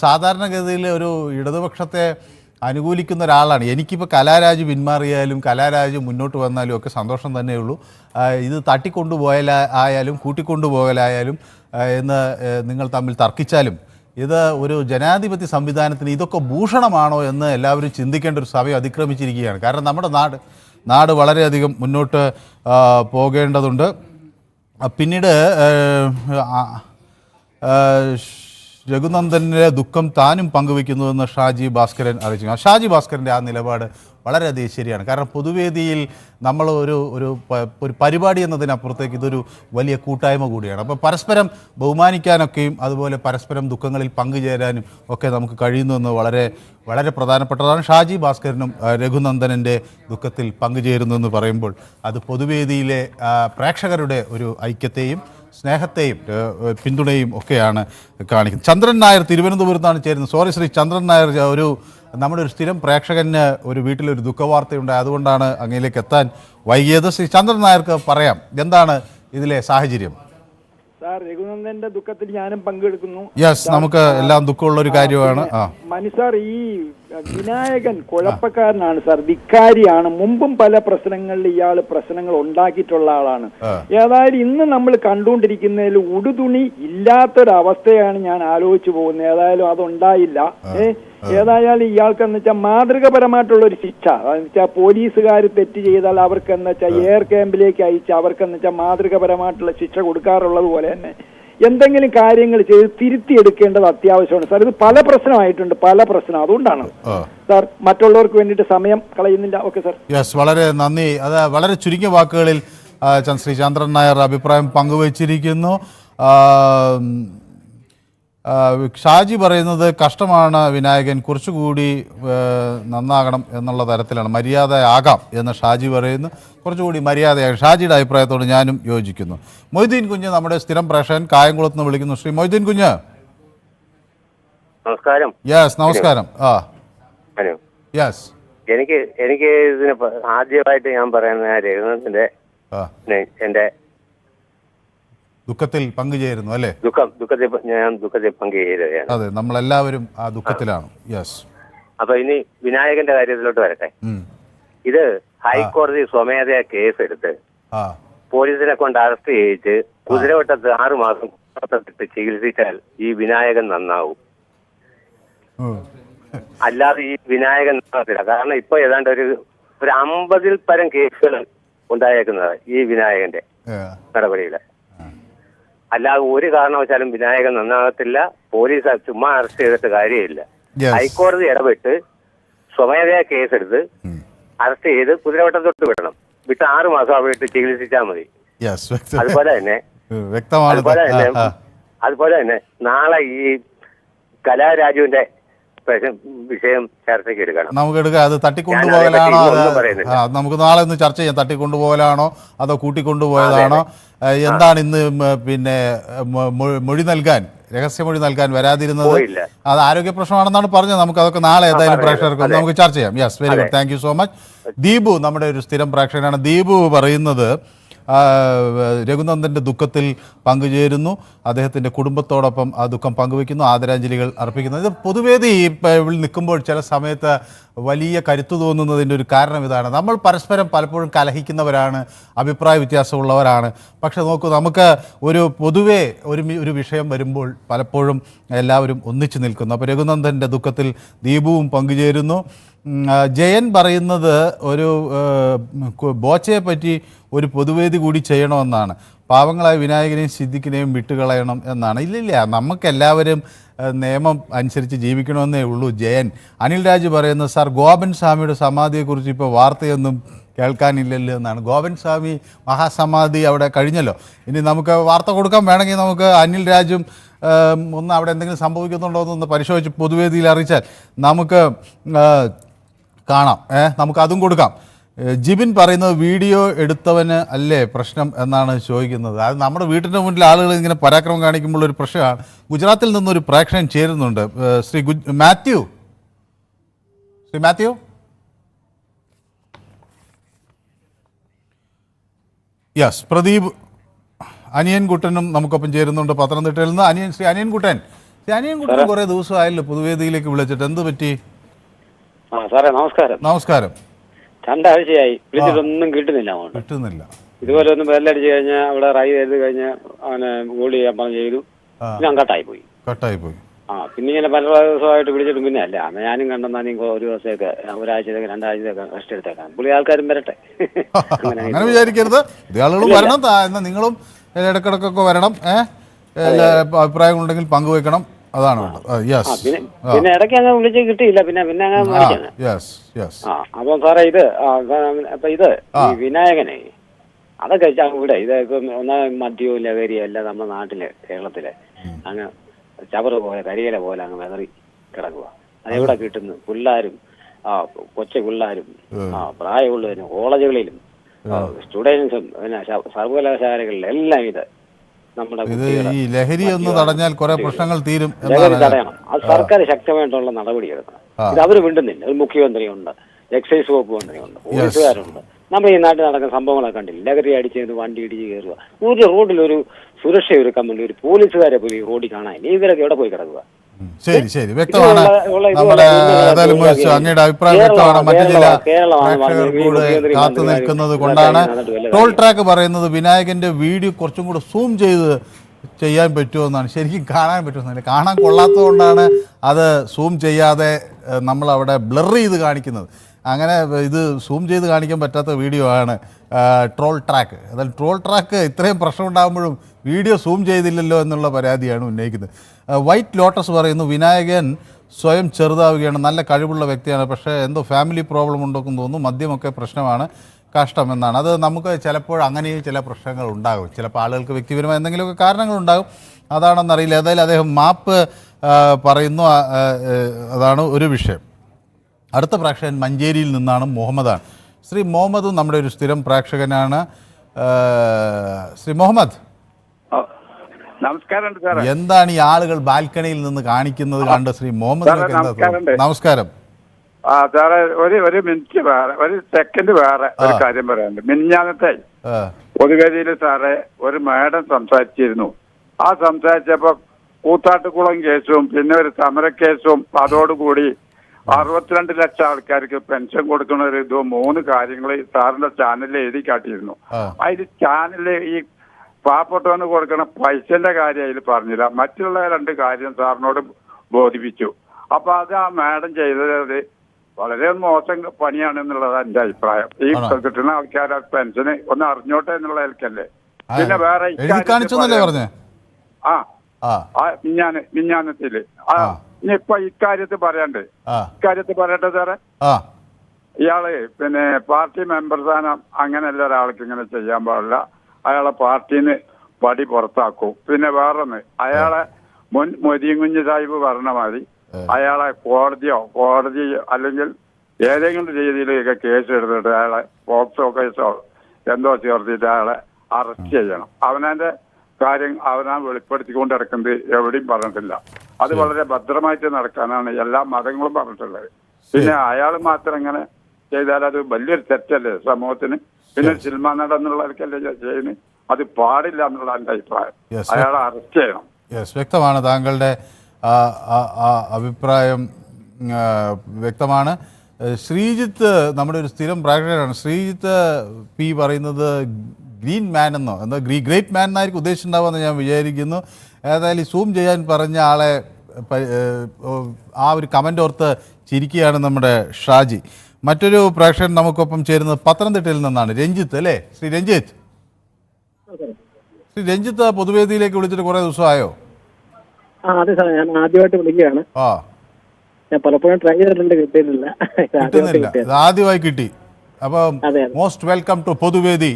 സാധാരണഗതിയിൽ ഒരു ഇടതുപക്ഷത്തെ അനുകൂലിക്കുന്ന ഒരാളാണ്. എനിക്കിപ്പോൾ കലാരാജ് പിന്മാറിയാലും കലാരാജ് മുന്നോട്ട് വന്നാലും ഒക്കെ സന്തോഷം തന്നെയുള്ളൂ. ഇത് തട്ടിക്കൊണ്ടുപോയാലും കൂട്ടിക്കൊണ്ടുപോകലായാലും എന്ന് നിങ്ങൾ തമ്മിൽ തർക്കിച്ചാലും ഇത് ഒരു ജനാധിപത്യ സംവിധാനത്തിന് ഇതൊക്കെ ഭൂഷണമാണോ എന്ന് എല്ലാവരും ചിന്തിക്കേണ്ട ഒരു സമയം അതിക്രമിച്ചിരിക്കുകയാണ്. കാരണം നമ്മുടെ നാട് വളരെയധികം മുന്നോട്ട് പോകേണ്ടതുണ്ട്. പിന്നീട് രഘുനന്ദൻ്റെ ദുഃഖം താനും പങ്കുവയ്ക്കുന്നുവെന്ന് ഷാജി ഭാസ്കരൻ അറിയിച്ചു. ഷാജി ഭാസ്കരൻ്റെ ആ നിലപാട് വളരെയധികം ശരിയാണ്. കാരണം പൊതുവേദിയിൽ നമ്മൾ ഒരു പരിപാടി എന്നതിനപ്പുറത്തേക്ക് ഇതൊരു വലിയ കൂട്ടായ്മ കൂടിയാണ്. അപ്പോൾ പരസ്പരം ബഹുമാനിക്കാനൊക്കെയും അതുപോലെ പരസ്പരം ദുഃഖങ്ങളിൽ പങ്കുചേരാനും ഒക്കെ നമുക്ക് കഴിയുന്നുവെന്ന് വളരെ വളരെ പ്രധാനപ്പെട്ടതാണ്. ഷാജി ഭാസ്കരനും രഘുനന്ദനൻ്റെ ദുഃഖത്തിൽ പങ്കുചേരുന്നു എന്ന് പറയുമ്പോൾ അത് പൊതുവേദിയിലെ പ്രേക്ഷകരുടെ ഒരു ഐക്യത്തെയും സ്നേഹത്തെയും പിന്തുണയും ഒക്കെയാണ് കാണിക്കുന്നത്. ചന്ദ്രൻ നായർ തിരുവനന്തപുരത്താണ് ചേരുന്നത്. സോറി ശ്രീ ചന്ദ്രൻ നായർ, നമ്മുടെ ഒരു സ്ഥിരം പ്രേക്ഷകന് ഒരു വീട്ടിലൊരു ദുഃഖവാർത്തയുണ്ട്, അതുകൊണ്ടാണ് അങ്ങയിലേക്ക് എത്താൻ വൈകിയത്. ശ്രീ ചന്ദ്രൻ നായർക്ക് പറയാം എന്താണ് ഇതിലെ സാഹചര്യം. സാർ, രഘുനന്ദന്റെ ദുഃഖത്തിൽ ഞാനും പങ്കെടുക്കുന്നു. യെസ്, നമുക്ക് എല്ലാം ദുഃഖമുള്ള ഒരു കാര്യമാണ്. സാർ, ഈ വിനായകൻ കുഴപ്പക്കാരനാണ് സാർ, ധിക്കാരിയാണ്. മുമ്പും പല പ്രശ്നങ്ങളിൽ ഇയാൾ പ്രശ്നങ്ങൾ ഉണ്ടാക്കിയിട്ടുള്ള ആളാണ്. ഏതായാലും ഇന്ന് നമ്മൾ കണ്ടുകൊണ്ടിരിക്കുന്നതിൽ ഉടുതുണി ഇല്ലാത്തൊരവസ്ഥയാണ് ഞാൻ ആലോചിച്ചു പോകുന്നത്. ഏതായാലും അതുണ്ടായില്ല. ഏതായാലും ഇയാൾക്ക് എന്ന് വെച്ചാൽ മാതൃകപരമായിട്ടുള്ള ഒരു ശിക്ഷ, എന്ന് വെച്ചാൽ പോലീസുകാർ തെറ്റ് ചെയ്താൽ അവർക്ക് എന്ന് വെച്ചാൽ എയർ ക്യാമ്പിലേക്ക് അയച്ച് അവർക്ക് എന്ന് വെച്ചാൽ മാതൃകപരമായിട്ടുള്ള ശിക്ഷ കൊടുക്കാറുള്ളത് പോലെ തന്നെ എന്തെങ്കിലും കാര്യങ്ങൾ ചെയ്ത് തിരുത്തിയെടുക്കേണ്ടത് അത്യാവശ്യമാണ് സാർ. ഇത് പല പ്രശ്നമായിട്ടുണ്ട്, പല പ്രശ്നം. അതുകൊണ്ടാണ് സാർ മറ്റുള്ളവർക്ക് വേണ്ടിയിട്ട് സമയം കളയുന്നില്ല. Okay sir. യെസ്, വളരെ നന്ദി. അത് വളരെ ചുരുങ്ങിയ വാക്കുകളിൽ ശ്രീ ചന്ദ്രൻ നായർ അഭിപ്രായം പങ്കുവച്ചിരിക്കുന്നു. ഷാജി പറയുന്നത് കഷ്ടമാണ് വിനായകൻ, കുറച്ചുകൂടി നന്നാകണം എന്നുള്ള തരത്തിലാണ്. മര്യാദയാകാം എന്ന് ഷാജി പറയുന്നു. കുറച്ചുകൂടി മര്യാദയാകും. ഷാജിയുടെ അഭിപ്രായത്തോട് ഞാനും യോജിക്കുന്നു. മൊയ്തീൻ കുഞ്ഞ് നമ്മുടെ സ്ഥിരം പ്രേക്ഷകൻ കായംകുളത്ത് നിന്ന് വിളിക്കുന്നു. ശ്രീ മൊയ്തീൻ കുഞ്ഞ്, നമസ്കാരം. യെസ്, നമസ്കാരം. യെസ്, എനിക്ക് ഇതിന് ആദ്യമായിട്ട് ഞാൻ പറയുന്ന രഘുനന്ദന്റെ എന്റെ ദുഃഖത്തിൽ പങ്കുചേരുന്നു അല്ലേ? ദുഃഖത്തിൽ പങ്കുചേരുകയാണ്. അതെ, നമ്മളെല്ലാവരും ആ ദുഃഖത്തിലാണ്. യെസ്. അപ്പൊ ഇനി വിനായകന്റെ കാര്യത്തിലോട്ട് വരട്ടെ. ഇത് ഹൈക്കോടതി സ്വമേധയാ കേസ് എടുത്ത് പോലീസിനെ കൊണ്ട് അറസ്റ്റ് ചെയ്യിച്ച് കുതിരവട്ടത്ത് 6 മാസം കുതിരവട്ടത്തിട്ട് ചികിത്സിച്ചാൽ ഈ വിനായകൻ നന്നാവും. അല്ലാതെ ഈ വിനായകൻ നന്നാകത്തില്ല. കാരണം ഇപ്പൊ ഏതാണ്ട് ഒരു 50-ൽ പരം കേസുകൾ ഉണ്ടായേക്കുന്നത് ഈ വിനായകന്റെ നടപടിയില്. അല്ലാതെ ഒരു കാരണവശാലും വിനായകൻ നന്നാകത്തില്ല. പോലീസ് ചുമ്മാ അറസ്റ്റ് ചെയ്തിട്ട് കാര്യമില്ല. ഹൈക്കോടതി ഇടപെട്ട് സ്വമേധയാ കേസെടുത്ത് അറസ്റ്റ് ചെയ്ത് കുതിരവട്ടത്തൊട്ട് വിടണം. വിട്ട് 6 മാസം അവിടെ ഇട്ട് ചികിത്സിച്ചാൽ മതി. അതുപോലെ തന്നെ നാളെ ഈ കലാരാജുവിന്റെ വിഷയം ചർച്ചയ്ക്ക് എടുക്കണം. നമുക്ക് എടുക്കാം. അത് തട്ടിക്കൊണ്ടുപോകലാണോ? നമുക്ക് നാളെ ഒന്ന് ചർച്ച ചെയ്യാം. തട്ടിക്കൊണ്ടുപോകലാണോ അതോ കൂട്ടിക്കൊണ്ടുപോയതാണോ? എന്താണ് ഇന്ന് പിന്നെ മൊഴി നൽകാൻ, രഹസ്യമൊഴി നൽകാൻ വരാതിരുന്നത്? അത് ആരോഗ്യ പ്രശ്നമാണെന്നാണ് പറഞ്ഞത്. നമുക്ക് അതൊക്കെ നാളെ ഏതായാലും പ്രേക്ഷകർക്ക് നമുക്ക് ചർച്ച ചെയ്യാം. Yes, very good, thank you so much. Deepu നമ്മുടെ ഒരു സ്ഥിരം പ്രേക്ഷകനാണ്. ദീപു പറയുന്നത് രഘുനന്ദൻ്റെ ദുഃഖത്തിൽ പങ്കുചേരുന്നു, അദ്ദേഹത്തിൻ്റെ കുടുംബത്തോടൊപ്പം ആ ദുഃഖം പങ്കുവയ്ക്കുന്നു, ആദരാഞ്ജലികൾ അർപ്പിക്കുന്നു. ഇത് പൊതുവേദി നിൽക്കുമ്പോൾ ചില സമയത്ത് വലിയ കരുത്തു തോന്നുന്നതിൻ്റെ ഒരു കാരണം ഇതാണ്. നമ്മൾ പരസ്പരം പലപ്പോഴും കലഹിക്കുന്നവരാണ്, അഭിപ്രായ വ്യത്യാസമുള്ളവരാണ്. പക്ഷെ നോക്കൂ, നമുക്ക് ഒരു പൊതുവെ ഒരു വിഷയം വരുമ്പോൾ പലപ്പോഴും എല്ലാവരും ഒന്നിച്ചു നിൽക്കുന്നു. അപ്പോൾ രഘുനന്ദൻ്റെ ദുഃഖത്തിൽ ദീപുവും പങ്കുചേരുന്നു. ജയൻ പറയുന്നത് ഒരു ബോച്ചയെ പറ്റി ഒരു പൊതുവേദി കൂടി ചെയ്യണമെന്നാണ്. പാവങ്ങളായ വിനായകനെയും സിദ്ദിഖിനെയും വിട്ടുകളയണം എന്നാണ്. ഇല്ലില്ല, നമുക്കെല്ലാവരും നിയമം അനുസരിച്ച് ജീവിക്കണമെന്നേ ഉള്ളൂ. ജയൻ. അനിൽ രാജ് പറയുന്നത് സാർ ഗോപൻ സ്വാമിയുടെ സമാധിയെക്കുറിച്ച് ഇപ്പോൾ വാർത്തയൊന്നും കേൾക്കാനില്ലല്ലോ എന്നാണ്. ഗോപൻ സ്വാമി മഹാസമാധി അവിടെ കഴിഞ്ഞല്ലോ. ഇനി നമുക്ക് വാർത്ത കൊടുക്കാൻ വേണമെങ്കിൽ നമുക്ക് അനിൽ രാജും ഒന്ന് അവിടെ എന്തെങ്കിലും സംഭവിക്കുന്നുണ്ടോ എന്നൊന്ന് പരിശോധിച്ച് പൊതുവേദിയിൽ അറിയിച്ചാൽ നമുക്ക് കാണാം. നമുക്ക് അതും കൊടുക്കാം. ജിബിൻ പറയുന്നത് വീഡിയോ എടുത്തവന് അല്ലേ പ്രശ്നം എന്നാണ് ചോദിക്കുന്നത്. അത് നമ്മുടെ വീട്ടിൻ്റെ മുന്നിൽ ആളുകൾ ഇങ്ങനെ പരാക്രമം കാണിക്കുമ്പോൾ ഒരു പ്രശ്നമാണ്. ഗുജറാത്തിൽ നിന്നൊരു പ്രേക്ഷകൻ ചേരുന്നുണ്ട്. ശ്രീ മാത്യു. യെസ്, പ്രദീപ് അനിയൻകുട്ടനും നമുക്കൊപ്പം ചേരുന്നുണ്ട് പത്തനംതിട്ടയിൽ നിന്ന്. ശ്രീ അനിയൻകുട്ടൻ കുറേ ദിവസമായല്ലോ പൊതുവേദിയിലേക്ക് വിളിച്ചിട്ട്, എന്ത് പറ്റി? സാറേ നമസ്കാരം. നമസ്കാരം. 2 ആഴ്ചയായി വിളിച്ചിട്ടൊന്നും കിട്ടുന്നില്ല. ഇതുപോലെ ഒന്ന് ബെല്ലടിച്ച് കഴിഞ്ഞാൽ അവിടെ റൈ ചെയ്ത് കഴിഞ്ഞാൽ അവനെ ഗോൾ ചെയ്യാൻ പറഞ്ഞു ചെയ്തു, ഞാൻ കട്ടായി പോയി. പിന്നെ ഇങ്ങനെ പല ദിവസമായിട്ട് വിളിച്ചിട്ടും പിന്നെ അല്ല ഞാനും കണ്ടെന്നാ നീ ഒരു ദിവസത്തേക്ക് ഒരാഴ്ചത്തേക്ക് 2 ആഴ്ചത്തേക്ക് റെസ്റ്റ് എടുത്തേക്കാം. പുള്ളി ആൾക്കാരും വരട്ടെ. അങ്ങനെ വിചാരിക്കരുത്, ആളുകളും വരണം, നിങ്ങളും ഇടക്കിടക്കൊക്കെ വരണം. അഭിപ്രായങ്ങളുണ്ടെങ്കിൽ പങ്കുവെക്കണം, അതാണ് വേണ്ടത്. പിന്നെ ഇടയ്ക്ക് അങ്ങ് വിളിച്ച് കിട്ടിയില്ല, പിന്നെ അങ്ങ് അപ്പൊ സാറേ ഇത് ഈ വിനായകനെ അതൊക്കെ ഇവിടെ ഇത് ഒന്നാം മദ്യവും ലഹരിയും എല്ലാം നമ്മുടെ നാട്ടില് കേരളത്തില് അങ്ങ് ചവറ് പോലെ കരിയില പോലെ അങ്ങ് വെതറി കിടക്കുക. അതെവിടെ കിട്ടുന്നു? പിള്ളേരും കൊച്ചു പിള്ളേരും പ്രായമുള്ളവരും കോളേജുകളിലും സ്റ്റുഡൻസും പിന്നെ സർവകലാശാലകളിലും എല്ലാം ഇത് നമ്മുടെ ഈ ലഹരി ഒന്ന് തടഞ്ഞാൽ കുറെ പ്രശ്നങ്ങൾ തീരും. ലഹരി തടയണം. അത് സർക്കാർ ശക്തമായിട്ടുള്ള നടപടി എടുക്കണം. ഇത് അവര് വിണ്ടുന്നില്ല. ഒരു മുഖ്യമന്ത്രിയുണ്ട്, എക്സൈസ് വകുപ്പ് മന്ത്രിയുണ്ട്, പോലീസുകാരുണ്ട്. നമ്മൾ ഈ നാട്ടിൽ നടക്കുന്ന സംഭവങ്ങളൊക്കെ കണ്ടില്ല. ലഹരി അടിച്ച് വണ്ടി ഇടിച്ച് കയറുക. ഒരു റോഡിലൊരു സുരക്ഷ ഒരുക്കാൻ വേണ്ടി ഒരു പോലീസുകാരെ പോയി റോഡിൽ കാണാൻ ഇവരൊക്കെ എവിടെ പോയി കിടക്കുക? ശരി ശരി, വ്യക്തമാണ്. നമ്മുടെ അങ്ങയുടെ അഭിപ്രായം വ്യക്തമാണ്. മറ്റു ചില പ്രേക്ഷകർ കൂടെ കാത്തു നിൽക്കുന്നത് കൊണ്ടാണ് ടോൾ ട്രാക്ക് പറയുന്നത് വിനായകന്റെ വീഡിയോ കുറച്ചും കൂടെ സൂം ചെയ്ത് ചെയ്യാൻ പറ്റുമെന്നാണ്. ശരിക്കും കാണാൻ പറ്റുമെന്നില്ല, കാണാൻ കൊള്ളാത്തത് കൊണ്ടാണ് അത് സൂം ചെയ്യാതെ നമ്മളവിടെ ബ്ലർ ചെയ്ത് കാണിക്കുന്നത്. അങ്ങനെ ഇത് സൂം ചെയ്ത് കാണിക്കാൻ പറ്റാത്ത വീഡിയോ ആണ് ട്രോൾ ട്രാക്ക്. അതായത് ട്രോൾ ട്രാക്ക് ഇത്രയും പ്രശ്നം ഉണ്ടാകുമ്പോഴും വീഡിയോ സൂം ചെയ്തില്ലല്ലോ എന്നുള്ള പരാതിയാണ് ഉന്നയിക്കുന്നത്. വൈറ്റ് ലോട്ടസ് പറയുന്നു വിനായകൻ സ്വയം ചെറുതാവുകയാണ്, നല്ല കഴിവുള്ള വ്യക്തിയാണ്, പക്ഷേ എന്തോ ഫാമിലി പ്രോബ്ലം ഉണ്ടോക്കെന്ന് തോന്നുന്നു, മദ്യമൊക്കെ പ്രശ്നമാണ്, കഷ്ടമെന്നാണ്. അത് നമുക്ക് ചിലപ്പോൾ അങ്ങനെയും ചില പ്രശ്നങ്ങൾ ഉണ്ടാകും. ചിലപ്പോൾ ആളുകൾക്ക് വ്യക്തിപരമായ എന്തെങ്കിലുമൊക്കെ കാരണങ്ങളുണ്ടാകും, അതാണെന്നറിയില്ല. ഏതായാലും അദ്ദേഹം മാപ്പ് പറയുന്നു, അതാണ് ഒരു വിഷയം. അടുത്ത പ്രേക്ഷകൻ മഞ്ചേരിയിൽ നിന്നാണ് മുഹമ്മദാണ്. ശ്രീ മുഹമ്മദും നമ്മുടെ ഒരു സ്ഥിരം പ്രേക്ഷകനാണ്. ശ്രീ മുഹമ്മദ്, നമസ്കാരം. എന്താണ് ഈ ആളുകൾ ബാൽക്കണിയിൽ നിന്ന് കാണിക്കുന്നത് കണ്ട് ശ്രീ മുഹമ്മദ്? നമസ്കാരം. സാറേ ഒരു മിനിറ്റ് വേറെ, ഒരു സെക്കൻഡ് വേറെ ഒരു കാര്യം പറയാനുണ്ട്. മിനിഞ്ഞാന്നത്തെ പൊതുവേദിയിൽ സാറേ ഒരു മാഡം സംസാരിച്ചിരുന്നു. ആ സംസാരിച്ചപ്പോ കൂത്താട്ടുകുളം കേസും പിന്നെ ഒരു സമരക്കേസും അതോടുകൂടി 62 ലക്ഷം ആൾക്കാർക്ക് പെൻഷൻ കൊടുക്കുന്ന ഒരു ഇതോ 3 കാര്യങ്ങൾ സാറിന്റെ ചാനലിൽ എഴുതി കാട്ടിയിരുന്നു. അതിൽ ചാനലിൽ ഈ പാവപ്പെട്ടവന് കൊടുക്കണ പൈസന്റെ കാര്യം അതിൽ പറഞ്ഞില്ല. മറ്റുള്ള 2 കാര്യം സാറിനോട് ബോധിപ്പിച്ചു. അപ്പൊ അത് ആ മാഡം ചെയ്തത് വളരെ മോശം പണിയാണ് എന്നുള്ളതാണ് എന്റെ അഭിപ്രായം. ഈ കിട്ടുന്ന ആൾക്കാർ പെൻഷന് ഒന്ന് അറിഞ്ഞോട്ടെ എന്നുള്ള നിലക്കല്ലേ. പിന്നെ വേറെ മിഞ്ഞാന്നത്തില് ഇപ്പൊ ഇക്കാര്യത്തിൽ പറയട്ടെ സാറേ. ഇയാള് പിന്നെ പാർട്ടി മെമ്പർ സ്ഥാനം അങ്ങനെയല്ല ഒരാൾക്ക് ഇങ്ങനെ ചെയ്യാൻ പാടില്ല. അയാളെ പാർട്ടിന്ന് പടി പുറത്താക്കും. പിന്നെ വേറൊന്ന്, അയാളെ മുൻ മൊയ്തീൻ കുഞ്ഞ് സാഹിബ് പറഞ്ഞ മാതിരി അയാളെ കോടതി അല്ലെങ്കിൽ ഏതെങ്കിലും രീതിയിലൊക്കെ കേസ് എടുത്തിട്ട് അയാളെ പോക്സോ കേസോ എന്തോ ചേർത്തിട്ട് അയാളെ അറസ്റ്റ് ചെയ്യണം. അവനെ കാര്യം അവനാ വെളിപ്പെടുത്തിക്കൊണ്ട് നടക്കുന്നത് എവിടെയും പറഞ്ഞിട്ടില്ല. അത് വളരെ ഭദ്രമായിട്ട് നടക്കാനാണ് എല്ലാ മതങ്ങളും പറഞ്ഞിട്ടുള്ളത്. പിന്നെ അയാൾ മാത്രം ഇങ്ങനെ ചെയ്താൽ അത് വലിയൊരു തെറ്റല്ലേ സമൂഹത്തിന്. പിന്നെ സിനിമ നടന്നുള്ളവർക്കല്ലേ ചെയ്യുന്നത്. അത് പാടില്ല എന്നുള്ള എൻ്റെ അഭിപ്രായം. അയാളെ അറസ്റ്റ് ചെയ്യണം. വ്യക്തമാണ് താങ്കളുടെ അഭിപ്രായം വ്യക്തമാണ്. ശ്രീജിത്ത് നമ്മുടെ ഒരു സ്ഥിരം പ്രേക്ഷകരാണ്. ശ്രീജിത്ത് പി പറയുന്നത് ഗ്രീൻ മാൻ എന്നോ എന്താ ഗ്രേറ്റ് മാൻ എന്നായിരിക്കും ഉദ്ദേശിച്ചിട്ടുണ്ടാവുമെന്ന് ഞാൻ വിചാരിക്കുന്നു. ഏതായാലും സൂം ചെയ്യാൻ പറഞ്ഞ ആളെ ആ ഒരു കമൻ്റ് ഓർത്ത് ചിരിക്കുകയാണ് നമ്മുടെ ഷാജി. മറ്റൊരു പ്രേക്ഷകൻ നമുക്കൊപ്പം ചേരുന്നത് പത്തനംതിട്ടയിൽ നിന്നാണ് രഞ്ജിത്ത് അല്ലേ? ശ്രീ രഞ്ജിത്ത് പൊതുവേദിയിലേക്ക് വിളിച്ചിട്ട് കുറേ ദിവസമായോ? അതെ സാർ, ഞാൻ ആദ്യമായിട്ട് വിളിക്കുകയാണ്. ഞാൻ പലപ്പോഴും ട്രൈ ചെയ്തിട്ടുണ്ട്, കിട്ടിയിട്ടില്ല. ആദ്യമായി കിട്ടി. അപ്പം മോസ്റ്റ് വെൽക്കം ടു പൊതുവേദി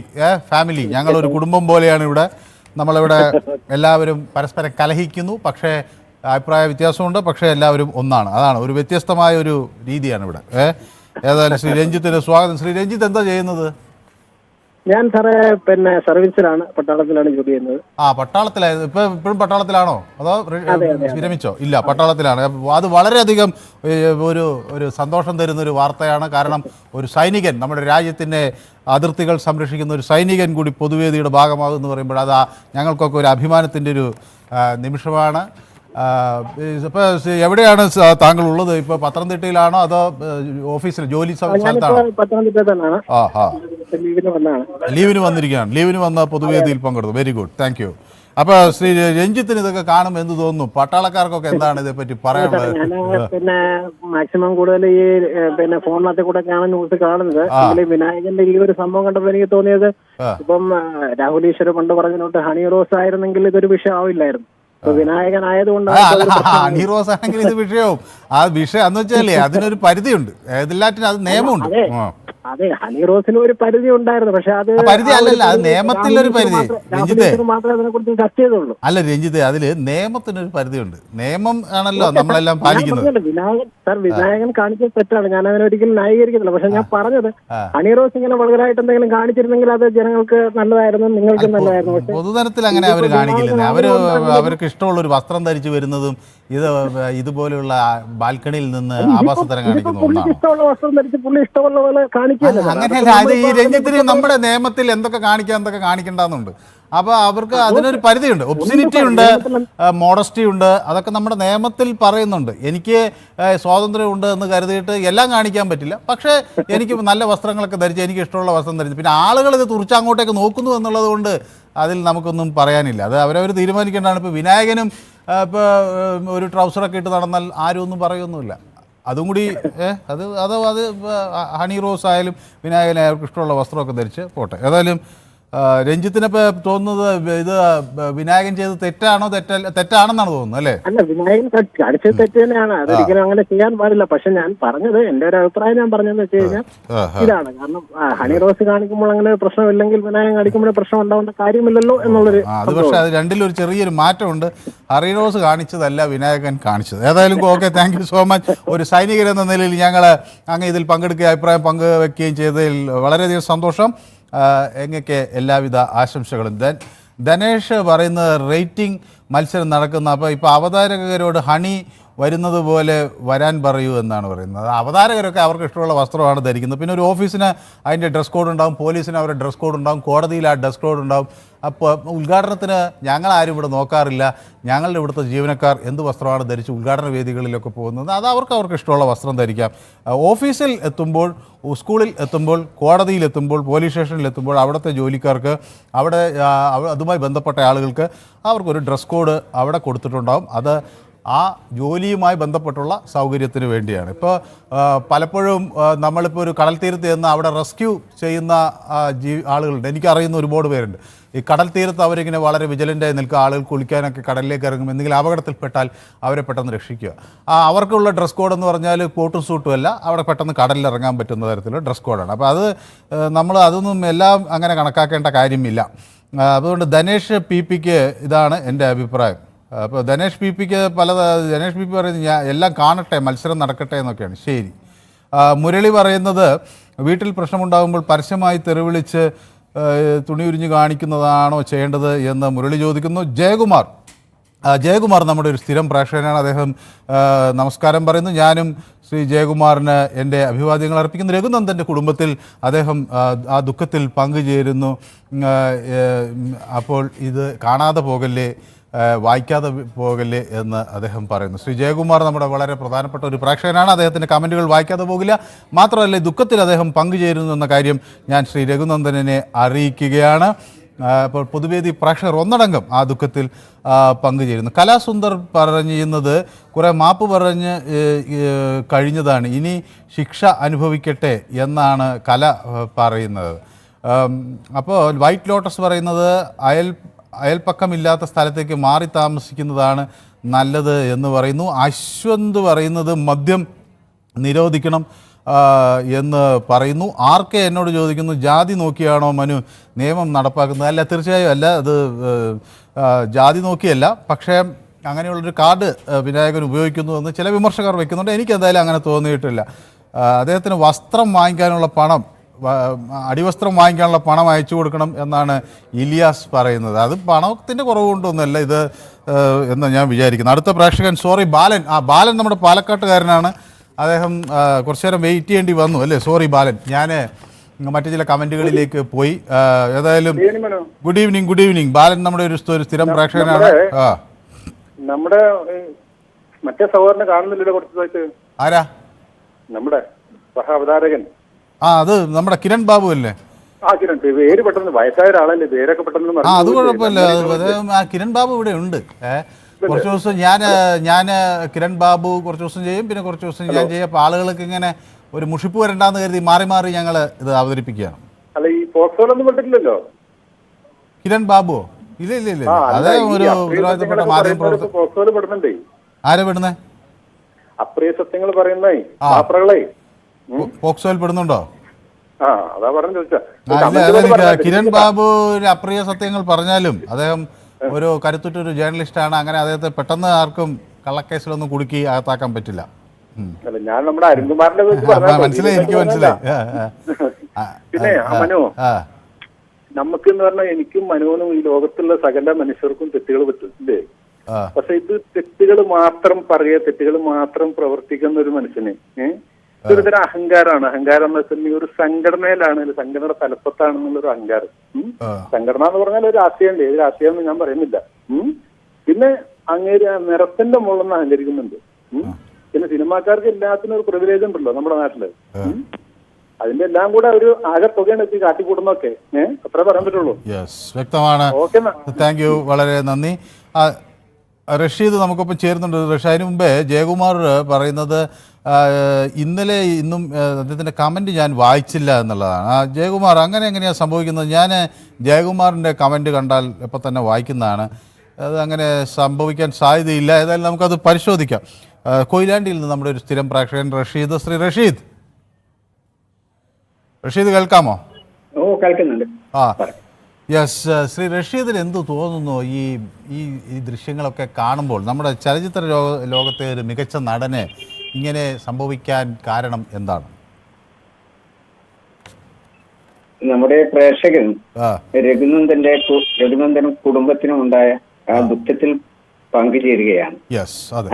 ഫാമിലി. ഞങ്ങളൊരു കുടുംബം പോലെയാണ് ഇവിടെ. നമ്മളിവിടെ എല്ലാവരും പരസ്പരം കലഹിക്കുന്നു, പക്ഷേ അഭിപ്രായ വ്യത്യാസമുണ്ട്, പക്ഷേ എല്ലാവരും ഒന്നാണ്. അതാണ് ഒരു വ്യത്യസ്തമായ ഒരു രീതിയാണ് ഇവിടെ. ഏതായാലും ശ്രീ രഞ്ജിത്തിന് സ്വാഗതം. ശ്രീ രഞ്ജിത്ത് എന്താ ചെയ്യുന്നത്? ഞാൻ സാറേ പിന്നെ സർവീസിലാണ്, പട്ടാളത്തിലാണ് ജോലി ചെയ്യുന്നത്. പട്ടാളത്തിലായിരുന്നു. ഇപ്പോഴും പട്ടാളത്തിലാണോ അതോ വിരമിച്ചോ? ഇല്ല, പട്ടാളത്തിലാണ്. അത് വളരെയധികം ഒരു സന്തോഷം തരുന്ന ഒരു വാർത്തയാണ്. കാരണം ഒരു സൈനികൻ, നമ്മുടെ രാജ്യത്തിൻ്റെ അതിർത്തികൾ സംരക്ഷിക്കുന്ന ഒരു സൈനികൻ കൂടി പൊതുവേദിയുടെ ഭാഗമാകുമെന്ന് പറയുമ്പോൾ അത് ഞങ്ങൾക്കൊക്കെ ഒരു അഭിമാനത്തിൻ്റെ ഒരു നിമിഷമാണ്. ഇപ്പോൾ എവിടെയാണ് താങ്കൾ ഉള്ളത്? ഇപ്പോൾ പത്തനംതിട്ടയിലാണോ അതോ ഓഫീസിൽ ജോലി സ്ഥലത്താണോ? ലീവിന് വന്നിരിക്കുകയാണ്. ലീവിന് വന്ന പൊതുവേദിയിൽ പങ്കെടുത്തു. Very good, thank you. അപ്പോൾ ശ്രീ രഞ്ജിത്തിന് ഇതൊക്കെ കാണുമ്പോൾ എന്ത് തോന്നുന്നു? പട്ടാളക്കാർക്കൊക്കെ എന്താണ് ഇതേപ്പറ്റി പറയാനുള്ളത്? പിന്നെ മാക്സിമം കൂടുതൽ ഈ പിന്നെ ഫോണിനകത്ത് കൂടെ ആണ് ന്യൂസ് കാണുന്നത്. വിനായകന്റെ ഈ ഒരു സംഭവം കണ്ടപ്പോൾ എനിക്ക് തോന്നിയത്, ഇപ്പം രാഹുൽ ഈശ്വർ പണ്ട് പറഞ്ഞിട്ട് ഹണി റോസ് ആയിരുന്നെങ്കിൽ ഇതൊരു വിഷയം ആവില്ലായിരുന്നു. വിനായകനായതുകൊണ്ട് ഹണി റോസ് ആണെങ്കിൽ ഇത് വിഷയവും. ആ വിഷയം എന്ന് വെച്ചാലേ അതിനൊരു പരിധിയുണ്ട്. എല്ലാറ്റിനും അത് നിയമമുണ്ട്. അതെ, ഹണി റോസിന് ഒരു പരിധി ഉണ്ടായിരുന്നു. പക്ഷെ അത് പരിധി അല്ലല്ല, അത് നിയമത്തിലൊരു പരിധി. രഞ്ജിത്തെ അല്ല രഞ്ജിത്തെ, അതില് നിയമത്തിനൊരു പരിധിയുണ്ട്. നിയമം ആണല്ലോ നമ്മളെല്ലാം പാലിക്കുന്നത്. വിനായകൻ കാണിച്ചത് തെറ്റാണ്, ഞാൻ അവനെ ഒരിക്കലും ന്യായീകരിക്കുന്നില്ല. പക്ഷെ ഞാൻ പറഞ്ഞത് ഹണി റോസ് ഇങ്ങനെ വളരായിട്ട് എന്തെങ്കിലും കാണിച്ചിരുന്നെങ്കിൽ അത് ജനങ്ങൾക്ക് നല്ലതായിരുന്നു, നിങ്ങൾക്ക് നല്ലതായിരുന്നു. പക്ഷെ പൊതുതലത്തിൽ അങ്ങനെ അവർ കാണിക്കില്ല. അവർക്ക് ഇഷ്ടമുള്ള ഒരു വസ്ത്രം ധരിച്ചു വരുന്നതും ഇതുപോലെയുള്ള ബാൽക്കണിയിൽ നിന്ന് ആഭാസത്തരം കാണിക്കുന്ന ഒന്നാണ്. ഇഷ്ടമുള്ള വസ്ത്രം ധരിച്ച് പുള്ളി ഇഷ്ടമുള്ള പോലെ അങ്ങനെയല്ല. അത് ഈ രഞ്ജിത്തിന് നമ്മുടെ നിയമത്തിൽ എന്തൊക്കെ കാണിക്കാം എന്തൊക്കെ കാണിക്കേണ്ടെന്നുണ്ട്. അപ്പോൾ അവർക്ക് അതിനൊരു പരിധിയുണ്ട്. ഒബ്സിനിറ്റി ഉണ്ട്, മോഡസ്റ്റി ഉണ്ട്, അതൊക്കെ നമ്മുടെ നിയമത്തിൽ പറയുന്നുണ്ട്. എനിക്ക് സ്വാതന്ത്ര്യമുണ്ട് എന്ന് കരുതിയിട്ട് എല്ലാം കാണിക്കാൻ പറ്റില്ല. പക്ഷേ എനിക്ക് നല്ല വസ്ത്രങ്ങളൊക്കെ ധരിച്ച് എനിക്ക് ഇഷ്ടമുള്ള വസ്ത്രം ധരിച്ച് പിന്നെ ആളുകൾ ഇത് തുറിച്ചങ്ങോട്ടേക്ക് നോക്കുന്നു എന്നുള്ളത് കൊണ്ട് അതിൽ നമുക്കൊന്നും പറയാനില്ല. അത് അവരവർ തീരുമാനിക്കേണ്ടതാണ്. ഇപ്പോൾ വിനായകനും ഇപ്പോൾ ഒരു ട്രൗസറൊക്കെ ഇട്ട് നടന്നാൽ ആരും ഒന്നും പറയൊന്നുമില്ല. അതും കൂടി അത് ഹണി റോസ് ആയാലും വിനായകനെ അവർക്ക് ഇഷ്ടമുള്ള വസ്ത്രമൊക്കെ ധരിച്ച് പോട്ടെ. ഏതായാലും രഞ്ജിത്തിനിപ്പോൾ തോന്നുന്നത് ഇത് വിനായകൻ ചെയ്ത് തെറ്റാണെന്നാണ് തോന്നുന്നത് അല്ലേ? അല്ല, വിനായകൻ കാണിച്ചത് തെറ്റ് തന്നെയാണ്. അതൊരിക്കലും അങ്ങനെ ചെയ്യാൻ പാടില്ല. പക്ഷെ ഞാൻ പറഞ്ഞത്, എന്റെ ഒരു അഭിപ്രായം ഞാൻ പറഞ്ഞതെന്ന് വെച്ച് കഴിഞ്ഞാൽ ഇതാണ്. കാരണം ഹണി റോസ് കാണിക്കുമ്പോൾ അങ്ങനെ ഒരു പ്രശ്നമില്ലെങ്കിൽ വിനായകൻ കാണിക്കുമ്പോൾ പ്രശ്നം ഉണ്ടാവേണ്ട കാര്യമില്ലല്ലോ എന്നുള്ളൊരു. അത് പക്ഷേ അത് രണ്ടിലൊരു ചെറിയൊരു മാറ്റമുണ്ട്. ഹണി റോസ് കാണിച്ചതല്ല വിനായകൻ കാണിച്ചത്. ഏതായാലും okay, thank you so much. ഒരു സൈനികൻ എന്ന നിലയിൽ ഞങ്ങൾ അങ്ങ് ഇതിൽ പങ്കെടുക്കുകയും അഭിപ്രായം പങ്കുവെക്കുകയും ചെയ്തതിൽ വളരെയധികം സന്തോഷം. എങ്ങൊക്കെ എല്ലാവിധ ആശംസകളും. ധനേഷ് പറയുന്നത് റേറ്റിംഗ് മത്സരം നടക്കുന്ന, അപ്പോൾ ഇപ്പോൾ അവതാരകരോട് ഹണി വരുന്നത് പോലെ വരാൻ പറയൂ എന്നാണ് പറയുന്നത്. അവതാരകരൊക്കെ അവർക്ക് ഇഷ്ടമുള്ള വസ്ത്രമാണ് ധരിക്കുന്നത്. പിന്നെ ഒരു ഓഫീസിന് അതിൻ്റെ ഡ്രസ് കോഡ് ഉണ്ടാകും, പോലീസിന് അവരുടെ ഡ്രസ് കോഡ് ഉണ്ടാകും, കോടതിയിൽ ആ ഡ്രസ് കോഡ് ഉണ്ടാകും. അപ്പോൾ ഉദ്ഘാടനത്തിന് ഞങ്ങളാരും ഇവിടെ നോക്കാറില്ല, ഞങ്ങളുടെ ഇവിടുത്തെ ജീവനക്കാർ എന്ത് വസ്ത്രമാണ് ധരിച്ച് ഉദ്ഘാടന വേദികളിലൊക്കെ പോകുന്നത്, അത് അവർക്ക് ഇഷ്ടമുള്ള വസ്ത്രം ധരിക്കാം. ഓഫീസിൽ എത്തുമ്പോൾ, സ്കൂളിൽ എത്തുമ്പോൾ, കോടതിയിലെത്തുമ്പോൾ, പോലീസ് സ്റ്റേഷനിലെത്തുമ്പോൾ അവിടുത്തെ ജോലിക്കാർക്ക്, അവിടെ അതുമായി ബന്ധപ്പെട്ട ആളുകൾക്ക് അവർക്കൊരു ഡ്രസ് കോഡ് അവിടെ കൊടുത്തിട്ടുണ്ടാകും. അത് ആ ജോലിയുമായി ബന്ധപ്പെട്ടുള്ള സൗകര്യത്തിന് വേണ്ടിയാണ്. ഇപ്പോൾ പലപ്പോഴും നമ്മളിപ്പോൾ ഒരു കടൽ തീരത്ത് ചെന്ന് അവിടെ റെസ്ക്യൂ ചെയ്യുന്ന ആളുകളുണ്ട്. എനിക്കറിയുന്ന ഒരുപാട് പേരുണ്ട്. ഈ കടൽ തീരത്ത് അവരിങ്ങനെ വളരെ വിജിലൻ്റായി നിൽക്കുക, ആളുകൾ കുളിക്കാനൊക്കെ കടലിലേക്ക് ഇറങ്ങും, എന്തെങ്കിലും അപകടത്തിൽപ്പെട്ടാൽ അവരെ പെട്ടെന്ന് രക്ഷിക്കുക. അവർക്കുള്ള ഡ്രസ് കോഡ് എന്ന് പറഞ്ഞാൽ കോട്ടും സൂട്ടും അല്ല, അവിടെ പെട്ടെന്ന് കടലിൽ ഇറങ്ങാൻ പറ്റുന്ന തരത്തിലുള്ള ഡ്രസ് കോഡാണ്. അപ്പോൾ അത് നമ്മൾ അതൊന്നും എല്ലാം അങ്ങനെ കണക്കാക്കേണ്ട കാര്യമില്ല. അതുകൊണ്ട് ധനേഷ് പിക്ക് ഇതാണ് എൻ്റെ അഭിപ്രായം. അപ്പോൾ ധനേഷ് പിക്ക് ധനേഷ് പി പറയുന്നത് ഞാൻ എല്ലാം കാണട്ടെ, മത്സരം നടക്കട്ടെ എന്നൊക്കെയാണ്. ശരി. മുരളി പറയുന്നത് വീട്ടിൽ പ്രശ്നമുണ്ടാകുമ്പോൾ പരസ്യമായി തെറിവിളിച്ച് തുണി ഉരിഞ്ഞ് കാണിക്കുന്നതാണോ ചെയ്യേണ്ടത് എന്ന് മുരളി ചോദിക്കുന്നു. ജയകുമാർ നമ്മുടെ ഒരു സ്ഥിരം പ്രേക്ഷകനാണ്. അദ്ദേഹം നമസ്കാരം പറയുന്നു. ഞാനും ശ്രീ ജയകുമാറിന് എൻ്റെ അഭിവാദ്യങ്ങൾ അർപ്പിക്കുന്നു. രഘുനന്ദൻ്റെ കുടുംബത്തിൽ അദ്ദേഹം ആ ദുഃഖത്തിൽ പങ്കുചേരുന്നു. അപ്പോൾ ഇത് കാണാതെ പോകല്ലേ, വായിക്കാതെ പോകല്ലേ എന്ന് അദ്ദേഹം പറയുന്നു. ശ്രീ ജയകുമാർ നമ്മുടെ വളരെ പ്രധാനപ്പെട്ട ഒരു പ്രേക്ഷകനാണ്. അദ്ദേഹത്തിൻ്റെ കമൻറ്റുകൾ വായിക്കാതെ പോകില്ല. മാത്രമല്ല ദുഃഖത്തിൽ അദ്ദേഹം പങ്കുചേരുന്നു എന്ന കാര്യം ഞാൻ ശ്രീ രഘുനന്ദനെ അറിയിക്കുകയാണ്. അപ്പോൾ പൊതുവേദി പ്രേക്ഷകർ ഒന്നടങ്കം ആ ദുഃഖത്തിൽ പങ്കുചേരുന്നു. കലാസുന്ദർ പറയുന്നത് കുറേ മാപ്പ് പറഞ്ഞ് കഴിഞ്ഞതാണ്, ഇനി ശിക്ഷ അനുഭവിക്കട്ടെ എന്നാണ് കല പറയുന്നത്. അപ്പോൾ വൈറ്റ് ലോട്ടസ് പറയുന്നത് അയൽപ്പക്കമില്ലാത്ത സ്ഥലത്തേക്ക് മാറി താമസിക്കുന്നതാണ് നല്ലത് എന്ന് പറയുന്നു. അശ്വന്ത് പറയുന്നത് മദ്യം നിരോധിക്കണം എന്ന് പറയുന്നു. ആർക്കെ എന്നോട് ചോദിക്കുന്നു, ജാതി നോക്കിയാണോ മനു നിയമം നടപ്പാക്കുന്നത്? അല്ല, തീർച്ചയായും അല്ല, അത് ജാതി നോക്കിയല്ല. പക്ഷേ അങ്ങനെയുള്ളൊരു കാർഡ് വിനായകൻ ഉപയോഗിക്കുന്നു എന്ന് ചില വിമർശകർ വയ്ക്കുന്നുണ്ട്. എനിക്ക് എന്തായാലും അങ്ങനെ തോന്നിയിട്ടില്ല. അദ്ദേഹത്തിന് വസ്ത്രം വാങ്ങിക്കാനുള്ള പണം, അടിവസ്ത്രം വാങ്ങിക്കാനുള്ള പണം അയച്ചു കൊടുക്കണം എന്നാണ് ഇലിയാസ് പറയുന്നത്. അത് പണത്തിൻ്റെ കുറവ് കൊണ്ടൊന്നുമല്ല ഇത് എന്ന് ഞാൻ വിചാരിക്കുന്നു. അടുത്ത പ്രേക്ഷകൻ ബാലൻ. ബാലൻ നമ്മുടെ പാലക്കാട്ടുകാരനാണ്. അദ്ദേഹം കുറച്ചു നേരം വെയിറ്റ് ചെയ്യേണ്ടി വന്നു അല്ലേ? ബാലൻ, ഞാൻ മറ്റു ചില കമൻറ്റുകളിലേക്ക് പോയി. ഏതായാലും ഗുഡ് ഈവനിങ്. ബാലൻ നമ്മുടെ ഒരു സ്ഥിരം പ്രേക്ഷകനാണ്. നമ്മുടെ മറ്റേ സഹോദരനെ കാണുന്നില്ലല്ലോ കുറച്ചായിട്ട്. ആരാ? നമ്മുടെ സഹാവതാരകൻ. അത് നമ്മുടെ കിരൺ ബാബു അല്ലേ? കിരൺ, പേര് പെട്ടെന്ന് വയസ്സായ ഒരാളല്ലേ, പേരൊക്കെ പെട്ടെന്ന്. അത് കുഴപ്പമില്ല. കിരൺ ബാബു ഇവിടെ ഉണ്ട്. കുറച്ച് ദിവസം ഞാൻ കിരൺ ബാബു കുറച്ച് ദിവസം ചെയ്യും, പിന്നെ കുറച്ച് ദിവസം ഞാൻ ചെയ്യും. അപ്പോൾ ആളുകൾക്ക് ഇങ്ങനെ ഒരു മുഷിപ്പ് വരണ്ടാന്ന് കരുതി മാറി ഞങ്ങൾ ഇത് അവതരിപ്പിക്കുകയാണ്. അല്ല, ഈ പോക്സോലൊന്നും പെട്ടിട്ടില്ലല്ലോ കിരൺ ബാബുവോ? ഇല്ല. അദ്ദേഹം ഒരു ഉത്തരവാദിത്തപ്പെട്ട മാധ്യമ പ്രവർത്തകൻ. ആരാ പെടുന്നേ? അപ്രിയ സത്യങ്ങൾ പറയുന്നേ മാപ്രകളെ പോക്സോയിൽ പെടുന്നുണ്ടോ? അതാ പറഞ്ഞു ചോദിച്ചാ. കിരൺ ബാബു അപ്രിയ സത്യങ്ങൾ പറഞ്ഞാലും അദ്ദേഹം ഒരു കരുത്തുറ്റൊരു ജേർണലിസ്റ്റാണ്. അങ്ങനെ അദ്ദേഹത്തെ പെട്ടെന്ന് ആർക്കും കള്ളക്കേസിലൊന്നും കുടുക്കി അകത്താക്കാൻ പറ്റില്ല. ഞാൻ നമ്മുടെ അരുൺകുമാറിന്റെ മനസ്സിലായി, എനിക്ക് മനസ്സിലായി. പിന്നെ മനു, നമുക്ക് എന്ന് പറഞ്ഞാൽ എനിക്കും മനുവിനും ഈ ലോകത്തുള്ള സകല മനുഷ്യർക്കും തെറ്റുകൾ പറ്റില്ലേ? പക്ഷെ ഇത് തെറ്റുകൾ മാത്രം പറയുക, തെറ്റുകൾ മാത്രം പ്രവർത്തിക്കുന്ന ഒരു മനുഷ്യന് ഇതൊരു തരം അഹങ്കാരമാണ്. അഹങ്കാരം എന്ന് വെച്ചാൽ ഒരു സംഘടനയിലാണ്, സംഘടനയുടെ തലപ്പത്താണെന്നുള്ളൊരു അഹങ്കാരം. സംഘടന എന്ന് പറഞ്ഞാൽ ഒരു രാഷ്ട്രീയം, ഏത് രാഷ്ട്രീയം എന്ന് ഞാൻ പറയുന്നില്ല. പിന്നെ അങ്ങേര് നിറത്തിന്റെ മുകളിൽ നിന്ന് അഹങ്കരിക്കുന്നുണ്ട്. പിന്നെ സിനിമാക്കാർക്ക് എല്ലാത്തിനും ഒരു പ്രിവിലേജ് ഉണ്ടല്ലോ നമ്മുടെ നാട്ടില്. അതിന്റെ എല്ലാം കൂടെ ഒരു ആകെ തുകയാണ് എത്തി കാട്ടിക്കൂടുന്നൊക്കെ. അത്രേ പറയാൻ പറ്റുള്ളൂ. വ്യക്തമാണ്. താങ്ക് യു, വളരെ നന്ദി. റഷീദ് നമുക്കൊപ്പം ചേരുന്നുണ്ട്. അതിന് മുമ്പേ ജയകുമാർ പറയുന്നത് ഇന്നലെ ഇന്നും അദ്ദേഹത്തിൻ്റെ കമൻറ്റ് ഞാൻ വായിച്ചില്ല എന്നുള്ളതാണ്. ജയകുമാർ, അങ്ങനെ എങ്ങനെയാണ് സംഭവിക്കുന്നത്? ഞാൻ ജയകുമാറിൻ്റെ കമൻറ്റ് കണ്ടാൽ ഇപ്പോൾ തന്നെ വായിക്കുന്നതാണ്. അത് അങ്ങനെ സംഭവിക്കാൻ സാധ്യതയില്ല. ഏതായാലും നമുക്കത് പരിശോധിക്കാം. കൊയിലാണ്ടിയിൽ നിന്ന് നമ്മുടെ ഒരു സ്ഥിരം പ്രേക്ഷകൻ റഷീദ്. ശ്രീ റഷീദ് കേൾക്കാമോ? കേൾക്കുന്നുണ്ട്. യെസ്. ശ്രീ റഷീദിന് എന്തു തോന്നുന്നു ഈ ദൃശ്യങ്ങളൊക്കെ കാണുമ്പോൾ? നമ്മുടെ ചലച്ചിത്ര ലോകത്തെ ഒരു മികച്ച നടന് ഇങ്ങനെ സംഭവിക്കാൻ കാരണം എന്താണ്? നമ്മുടെ പ്രേക്ഷകൻ രഘുനന്ദനും കുടുംബത്തിനും ഉണ്ടായ ആ ദുഃഖത്തിൽ പങ്കുചേരുകയാണ്,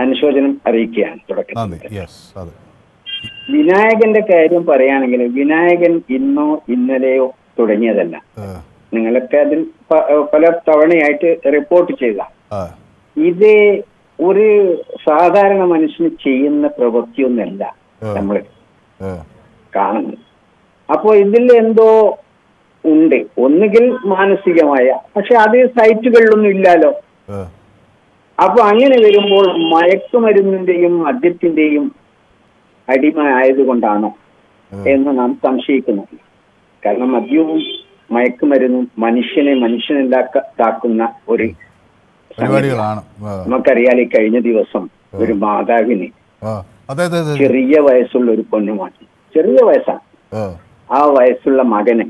അനുശോചനം അറിയിക്കുകയാണ് തുടക്കത്തിൽ. വിനായകന്റെ കാര്യം പറയുകയാണെങ്കിൽ വിനായകൻ ഇന്നോ ഇന്നലെയോ തുടങ്ങിയതല്ല. നിങ്ങളൊക്കെ അതിൽ പല തവണയായിട്ട് റിപ്പോർട്ട് ചെയ്ത ഇത് ഒരു സാധാരണ മനുഷ്യന് ചെയ്യുന്ന പ്രവൃത്തിയൊന്നല്ല നമ്മൾ കാണുന്നത്. അപ്പോ ഇതിൽ എന്തോ ഉണ്ട്, ഒന്നുകിൽ മാനസികമായ, പക്ഷെ അത് സൈറ്റുകളിലൊന്നും ഇല്ലല്ലോ. അപ്പൊ അങ്ങനെ വരുമ്പോൾ മയക്കുമരുന്നിന്റെയും മദ്യത്തിന്റെയും അടിമ ആയതുകൊണ്ടാണോ എന്ന് നാം സംശയിക്കുന്നുണ്ട്. കാരണം മദ്യവും മയക്കുമരുന്നും മനുഷ്യനില്ലാക്കുന്ന ഒരു നമുക്കറിയാൽ ഈ കഴിഞ്ഞ ദിവസം ഒരു മാതാവിന് ചെറിയ വയസ്സുള്ള ഒരു പൊന്നുമാറ്റി, ചെറിയ വയസ്സാണ്, ആ വയസ്സുള്ള മകന്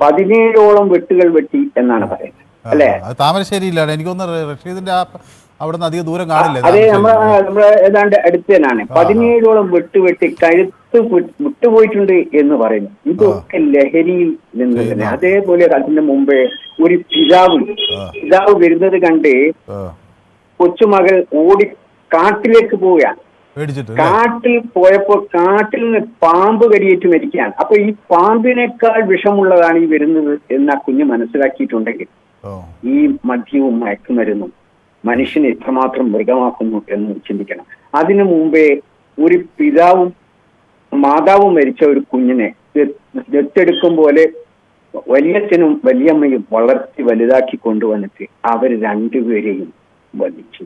17ഓളം വെട്ടുകൾ വെട്ടി എന്നാണ് പറയുന്നത്. അല്ലേ? താമരശ്ശേരിയിലാണ് എനിക്ക് തോന്നുന്നത്. റഷീദിന്റെ അവിടുന്ന് അധികം ദൂരം കാണില്ല. അതെ, നമ്മള് ഏതാണ്ട് അടുത്ത് തന്നെയാണ്. 17ഓളം വെട്ടുവെട്ടി കഴുത്ത് വിട്ടുപോയിട്ടുണ്ട് എന്ന് പറയുന്നു. ഇതൊക്കെ ലഹരിയിൽ നിന്ന് തന്നെ. അതേപോലെ അതിന് മുമ്പേ ഒരു പിതാവ് വരുന്നത് കണ്ട് കൊച്ചുമകൾ ഓടി കാട്ടിലേക്ക് പോവുകയാണ്. കാട്ടിൽ പോയപ്പോൾ കാട്ടിൽ നിന്ന് പാമ്പ് കടിയേറ്റ് മരിക്കുകയാണ്. അപ്പൊ ഈ പാമ്പിനേക്കാൾ വിഷമുള്ളതാണ് ഈ വരുന്നത് എന്ന് ആ കുഞ്ഞ് മനസ്സിലാക്കിയിട്ടുണ്ടെങ്കിൽ ഈ മദ്യവും മയക്കുമരുന്നും മനുഷ്യനെ എത്രമാത്രം മൃഗമാക്കുന്നു എന്ന് ചിന്തിക്കണം. അതിനു മുമ്പേ ഒരു മാതാവും മരിച്ച ഒരു കുഞ്ഞിനെ ദത്തെടുക്കും പോലെ വലിയച്ഛനും വലിയമ്മയും വളർത്തി വലുതാക്കി കൊണ്ടുവന്നിട്ട് അവർ രണ്ടുപേരെയും വധിച്ചു.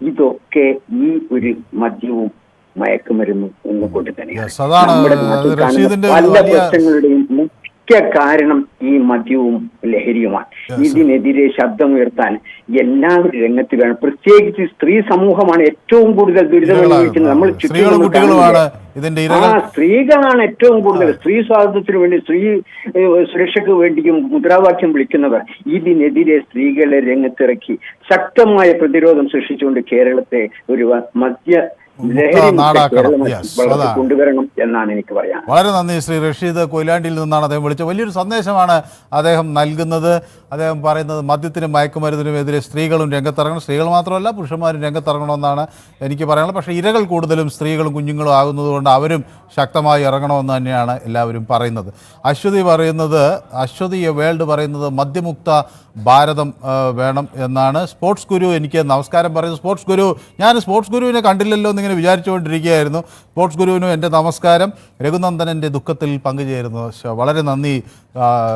ഇതൊക്കെ ഈ ഒരു മദ്യവും മയക്കുമരുന്നും ഒന്നുകൊണ്ട് തന്നെയാണ് നമ്മുടെ നാട്ടിൽ കാണുന്ന പല പ്രശ്നങ്ങളുടെയും മുഖ്യ കാരണം ഈ മദ്യവും ലഹരിയുമാണ്. ഇതിനെതിരെ ശബ്ദമുയർത്താൻ എല്ലാവരും രംഗത്ത് വേണം. പ്രത്യേകിച്ച് സ്ത്രീ സമൂഹമാണ് ഏറ്റവും കൂടുതൽ ദുരിതമനുഭവിക്കുന്നത്. നമ്മൾ സ്ത്രീകളാണ് ഏറ്റവും കൂടുതൽ സ്ത്രീ സ്വാതന്ത്ര്യത്തിന് വേണ്ടി, സ്ത്രീ സുരക്ഷയ്ക്ക് വേണ്ടിയും മുദ്രാവാക്യം വിളിക്കുന്നവർ. ഇതിനെതിരെ സ്ത്രീകളെ രംഗത്തിറക്കി ശക്തമായ പ്രതിരോധം സൃഷ്ടിച്ചുകൊണ്ട് കേരളത്തെ ഒരു മദ്യ കൊണ്ടുവരണം എന്നാണ് എനിക്ക് പറയാൻ. വളരെ നന്ദി. ശ്രീ റഷീദ് കൊയിലാണ്ടിയിൽ നിന്നാണ് അദ്ദേഹം വിളിച്ചത്. വലിയൊരു സന്ദേശമാണ് അദ്ദേഹം നൽകുന്നത്. അദ്ദേഹം പറയുന്നത് മദ്യത്തിനും മയക്കുമരുന്നിനും എതിരെ സ്ത്രീകളും രംഗത്തിറങ്ങണം. സ്ത്രീകൾ മാത്രമല്ല പുരുഷന്മാരും രംഗത്തിറങ്ങണമെന്നാണ് എനിക്ക് പറയാനുള്ളത്. പക്ഷേ ഇരകൾ കൂടുതലും സ്ത്രീകളും കുഞ്ഞുങ്ങളും ആകുന്നതുകൊണ്ട് അവരും ശക്തമായി ഇറങ്ങണമെന്ന് തന്നെയാണ് എല്ലാവരും പറയുന്നത്. അശ്വതി വേൾഡ് പറയുന്നത് മദ്യമുക്ത ഭാരതം വേണം എന്നാണ്. സ്പോർട്സ് ഗുരു എനിക്ക് നമസ്കാരം പറയുന്നു. സ്പോർട്സ് ഗുരു, ഞാൻ സ്പോർട്സ് ഗുരുവിനെ കണ്ടില്ലല്ലോ എന്നിങ്ങനെ വിചാരിച്ചുകൊണ്ടിരിക്കുകയായിരുന്നു. സ്പോർട്സ് ഗുരുവിനും എൻ്റെ നമസ്കാരം. രഘുനന്ദനൻ്റെ ദുഃഖത്തിൽ പങ്കുചേരുന്നു. വളരെ നന്ദി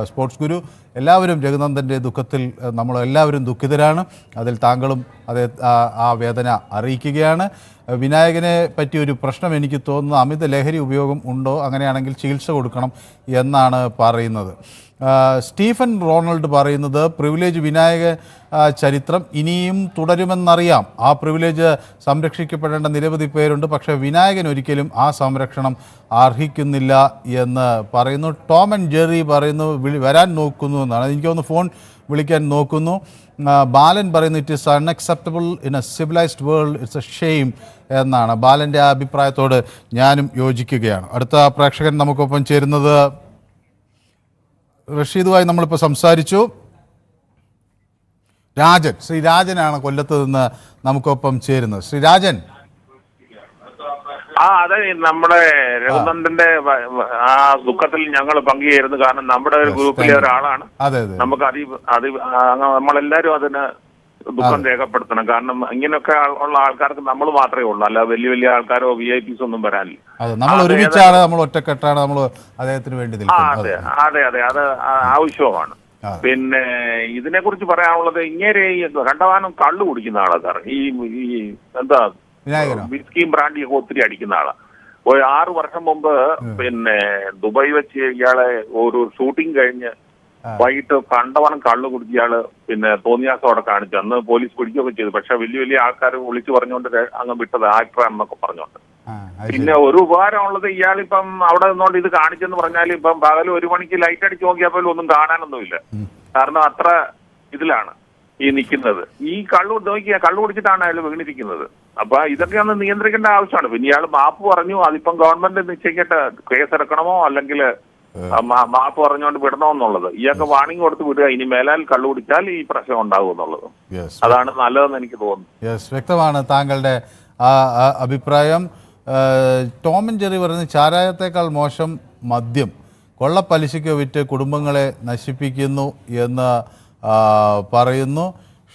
സ്പോർട്സ് ഗുരു. എല്ലാവരും രഘുനന്ദൻ്റെ ദുഃഖത്തിൽ നമ്മളെല്ലാവരും ദുഃഖിതരാണ്. അതിൽ താങ്കളും ആ വേദന അറിയിക്കുകയാണ്. വിനായകനെ പറ്റി ഒരു പ്രശ്നം എനിക്ക് തോന്നുന്നു അമിത ലഹരി ഉപയോഗം ഉണ്ടോ, അങ്ങനെയാണെങ്കിൽ ചികിത്സ കൊടുക്കണം എന്നാണ് പറയുന്നത്. സ്റ്റീഫൻ റോണൾഡ് പറയുന്നത് പ്രിവിലേജ് വിനായക ചരിത്രം ഇനിയും തുടരുമെന്നറിയാം. ആ പ്രിവിലേജ് സംരക്ഷിക്കപ്പെടേണ്ട നിരവധി പേരുണ്ട്. പക്ഷേ വിനായകൻ ഒരിക്കലും ആ സംരക്ഷണം അർഹിക്കുന്നില്ല എന്ന് പറയുന്നു. ടോം ആൻഡ് ജെറി പറയുന്നു വരാൻ നോക്കുന്നു എന്നാണ്. എനിക്കൊന്ന് ഫോൺ വിളിക്കാൻ നോക്കുന്നു. ബാലൻ പറയുന്നു it is unacceptable in A civilised world, it's A shame എന്നാണ്. ബാലൻ്റെ ആ അഭിപ്രായത്തോട് ഞാനും യോജിക്കുകയാണ്. അടുത്ത പ്രേക്ഷകൻ നമുക്കൊപ്പം ചേരുന്നത് റഷീദുമായി നമ്മളിപ്പോൾ സംസാരിച്ചു. ശ്രീ രാജനാണ് കൊല്ലത്ത് നിന്ന് നമുക്കൊപ്പം ചേരുന്നത്. ശ്രീ രാജൻ. അതെ, നമ്മുടെ രഘുനന്ദന്റെ ആ ദുഃഖത്തിൽ ഞങ്ങൾ പങ്കുചേരുന്നു. കാരണം നമ്മുടെ ഒരു ഗ്രൂപ്പിലെ ഒരാളാണ്. നമുക്ക് നമ്മളെല്ലാരും അതിന് ദുഃഖം രേഖപ്പെടുത്തണം. കാരണം ഇങ്ങനെയൊക്കെ ഉള്ള ആൾക്കാർക്ക് നമ്മൾ മാത്രമേ ഉള്ളൂ, അല്ല വലിയ വലിയ ആൾക്കാരോ VIP ഒന്നും വരാനില്ല. അതെ അതെ അതെ, അത് ആവശ്യമാണ്. പിന്നെ ഇതിനെ കുറിച്ച് പറയാനുള്ളത്, ഇങ്ങനെ കണ്ടവാനം കള്ളു കുടിക്കുന്ന ആളാ സാർ. ഈ എന്താ വിസ്കിയും ബ്രാൻഡിയൊക്കെ ഒത്തിരി അടിക്കുന്ന ആളാ. ഒരു 6 വർഷം മുമ്പ് പിന്നെ ദുബായ് വെച്ച് ഇയാളെ ഒരു ഷൂട്ടിംഗ് കഴിഞ്ഞ് വൈകിട്ട് കണ്ടവണം കള്ളു കുടിച്ച് ഇയാള് പിന്നെ തോന്നിയാസോടെ കാണിച്ചു. അന്ന് പോലീസ് പിടിക്കുകയൊക്കെ ചെയ്തു. പക്ഷെ വലിയ വലിയ ആൾക്കാർ വിളിച്ചു പറഞ്ഞുകൊണ്ട് അങ്ങ് വിട്ടത് ആക്ടറാണെന്നൊക്കെ പറഞ്ഞോണ്ട്. പിന്നെ ഒരു ഉപകാരമുള്ളത്, ഇയാളിപ്പം അവിടെ നിന്നോണ്ട് ഇത് കാണിച്ചെന്ന് പറഞ്ഞാൽ ഇപ്പം പകൽ 1 മണിക്ക് ലൈറ്റ് അടിച്ച് നോക്കിയാൽ പോലും ഒന്നും കാണാനൊന്നുമില്ല. കാരണം അത്ര ഇതിലാണ് ഈ നിൽക്കുന്നത്. ഈ കള്ളു കുടിച്ചിട്ടാണ് അയാൾ വീണിരിക്കുന്നത്. അപ്പൊ ഇതൊക്കെ ഒന്ന് നിയന്ത്രിക്കേണ്ട ആവശ്യമാണ്. പിന്നെ ഇയാൾ മാപ്പ് പറഞ്ഞു, അതിപ്പം ഗവൺമെന്റ് നിശ്ചയിക്കട്ടെ കേസെടുക്കണമോ അല്ലെങ്കിൽ മാപ്പ് പറഞ്ഞുകൊണ്ട് വിടണമെന്നുള്ളത്. ഇയാൾക്ക് വാണിംഗ് കൊടുത്ത് വിടുക, ഇനി മേലാൽ കള്ളു കുടിച്ചാൽ ഈ പ്രശ്നം ഉണ്ടാകും എന്നുള്ളത്. അതാണ് നല്ലതെന്ന് എനിക്ക് തോന്നുന്നു. യെസ്, വ്യക്തമാണ് താങ്കളുടെ അഭിപ്രായം. ടോം ആൻഡ് ജെറി പറയുന്നത് ചാരായത്തേക്കാൾ മോശം മദ്യം, കൊള്ളപ്പലിശയ്ക്ക് വിറ്റ് കുടുംബങ്ങളെ നശിപ്പിക്കുന്നു എന്ന് പറയുന്നു.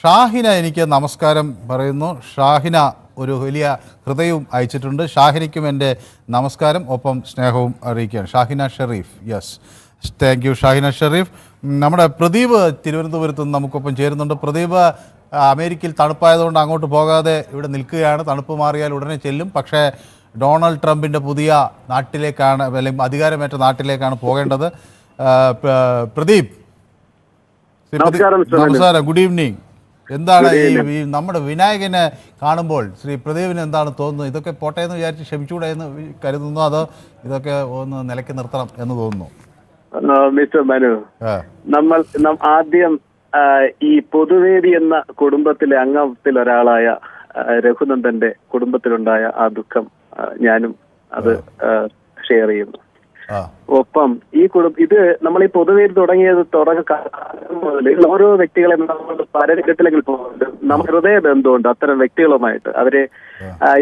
ഷാഹിന എനിക്ക് നമസ്കാരം പറയുന്നു. ഷാഹിന ഒരു വലിയ ഹൃദയവും അയച്ചിട്ടുണ്ട്. ഷാഹിനയ്ക്കും എൻ്റെ നമസ്കാരം, ഒപ്പം സ്നേഹവും അറിയിക്കുകയാണ്. Shahina Sherif, yes, thank you Shahina Sherif. നമ്മുടെ പ്രദീപ് തിരുവനന്തപുരത്ത് നിന്ന് നമുക്കൊപ്പം ചേരുന്നുണ്ട്. പ്രദീപ് അമേരിക്കയിൽ തണുപ്പായതുകൊണ്ട് അങ്ങോട്ട് പോകാതെ ഇവിടെ നിൽക്കുകയാണ്. തണുപ്പ് മാറിയാൽ ഉടനെ ചെല്ലും. പക്ഷേ ഡൊണാൾഡ് ട്രംപിൻ്റെ പുതിയ നാട്ടിലേക്കാണ്, അല്ലെങ്കിൽ അധികാരമേറ്റ നാട്ടിലേക്കാണ് പോകേണ്ടത്. പ്രദീപ്, നമസ്കാരം, ഗുഡ് ഈവനിങ്. എന്താണ് ഈ നമ്മുടെ വിനായകനെ കാണുമ്പോൾ ശ്രീ പ്രദീപിന് എന്താണ് തോന്നുന്നത്? ഇതൊക്കെ പോട്ടെ എന്ന് വിചാരിച്ച് ക്ഷമിച്ചുകൂടെ എന്ന് കരുതുന്നു, അതോ ഇതൊക്കെ ഒന്ന് നിലയ്ക്ക് നിർത്തണം എന്ന് തോന്നുന്നു? മിസ്റ്റർ മനു, നമ്മൾ ആദ്യം ഈ പൊതുവേദി എന്ന കുടുംബത്തിലെ അംഗത്തിൽ ഒരാളായ രഘുനന്ദന്റെ കുടുംബത്തിലുണ്ടായ ആ ദുഃഖം ഞാനും അത് ഷെയർ ചെയ്യുന്നു. ഒപ്പം ഇത് നമ്മൾ ഈ പൊതുവേദി തുടങ്ങിയത് മുതൽ ഓരോ വ്യക്തികളെ നമ്മൾ പരഘട്ടത്തിലേക്ക് പോകുന്നുണ്ട്. നമുക്ക് ഹൃദയബന്ധമുണ്ട് അത്തരം വ്യക്തികളുമായിട്ട്. അവരെ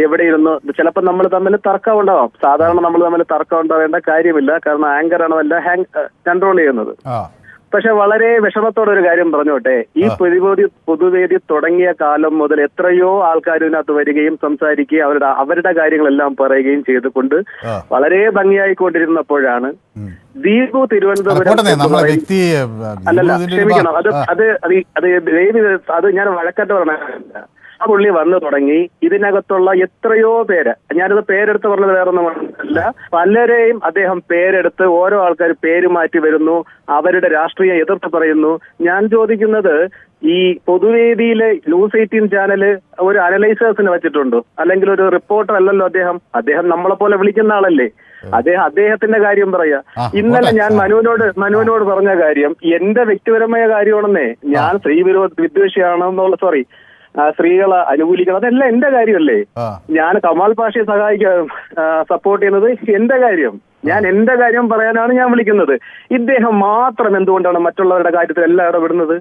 എവിടെ ഇരുന്ന് ചിലപ്പോൾ നമ്മൾ തമ്മിൽ തർക്കം ഉണ്ടാവാം. സാധാരണ നമ്മൾ തമ്മിൽ തർക്കം ഉണ്ടാവേണ്ട കാര്യമില്ല, കാരണം ആങ്കറാണ് എല്ലാം കൺട്രോൾ ചെയ്യുന്നത്. പക്ഷെ വളരെ വിഷമത്തോടെ ഒരു കാര്യം പറഞ്ഞോട്ടെ, ഈ പൊതുവേദി തുടങ്ങിയ കാലം മുതൽ എത്രയോ ആൾക്കാർ ഇതിനകത്ത് വരികയും സംസാരിക്കുകയും അവരുടെ കാര്യങ്ങളെല്ലാം പറയുകയും ചെയ്തുകൊണ്ട് വളരെ ഭംഗിയായിക്കൊണ്ടിരുന്നപ്പോഴാണ് ദീപു തിരുവനന്തപുരം അല്ലല്ല ക്ഷമിക്കണം, അത് ഞാൻ വഴക്കട്ട് പറഞ്ഞ ആ പുള്ളി വന്നു തുടങ്ങി. ഇതിനകത്തുള്ള എത്രയോ പേര്, ഞാനിത് പേരെടുത്ത് പറഞ്ഞത് വേറൊന്നുമല്ല, പലരെയും അദ്ദേഹം പേരെടുത്ത് ഓരോ ആൾക്കാർ പേര് മാറ്റി വരുന്നു, അവരുടെ രാഷ്ട്രീയ എതിർത്ത് പറയുന്നു. ഞാൻ ചോദിക്കുന്നത്, ഈ പൊതുവേദിയിലെ ന്യൂസ് 18 ചാനല് ഒരു അനലൈസേഴ്സിനെ വെച്ചിട്ടുണ്ടോ? അല്ലെങ്കിൽ ഒരു റിപ്പോർട്ടർ അല്ലല്ലോ അദ്ദേഹം നമ്മളെ പോലെ വിളിക്കുന്ന ആളല്ലേ. അദ്ദേഹത്തിന്റെ കാര്യം പറയാ. ഇന്നലെ ഞാൻ മനുവിനോട് പറഞ്ഞ കാര്യം എന്റെ വ്യക്തിപരമായ കാര്യമാണെന്നേ. ഞാൻ സ്ത്രീ വിദ്വേഷിയാണെന്നുള്ള സ്ത്രീകളെ അനുകൂലിക്കണം, അതെല്ലാം എന്റെ കാര്യമല്ലേ. ഞാൻ കമാൽ പാഷയെ സപ്പോർട്ട് ചെയ്യുന്നത് എന്റെ കാര്യം. ഞാൻ എന്റെ കാര്യം പറയാനാണ് ഞാൻ വിളിക്കുന്നത്. ഇദ്ദേഹം മാത്രം എന്തുകൊണ്ടാണ് മറ്റുള്ളവരുടെ കാര്യത്തിൽ എല്ലാം ഇടപെടുന്നത്?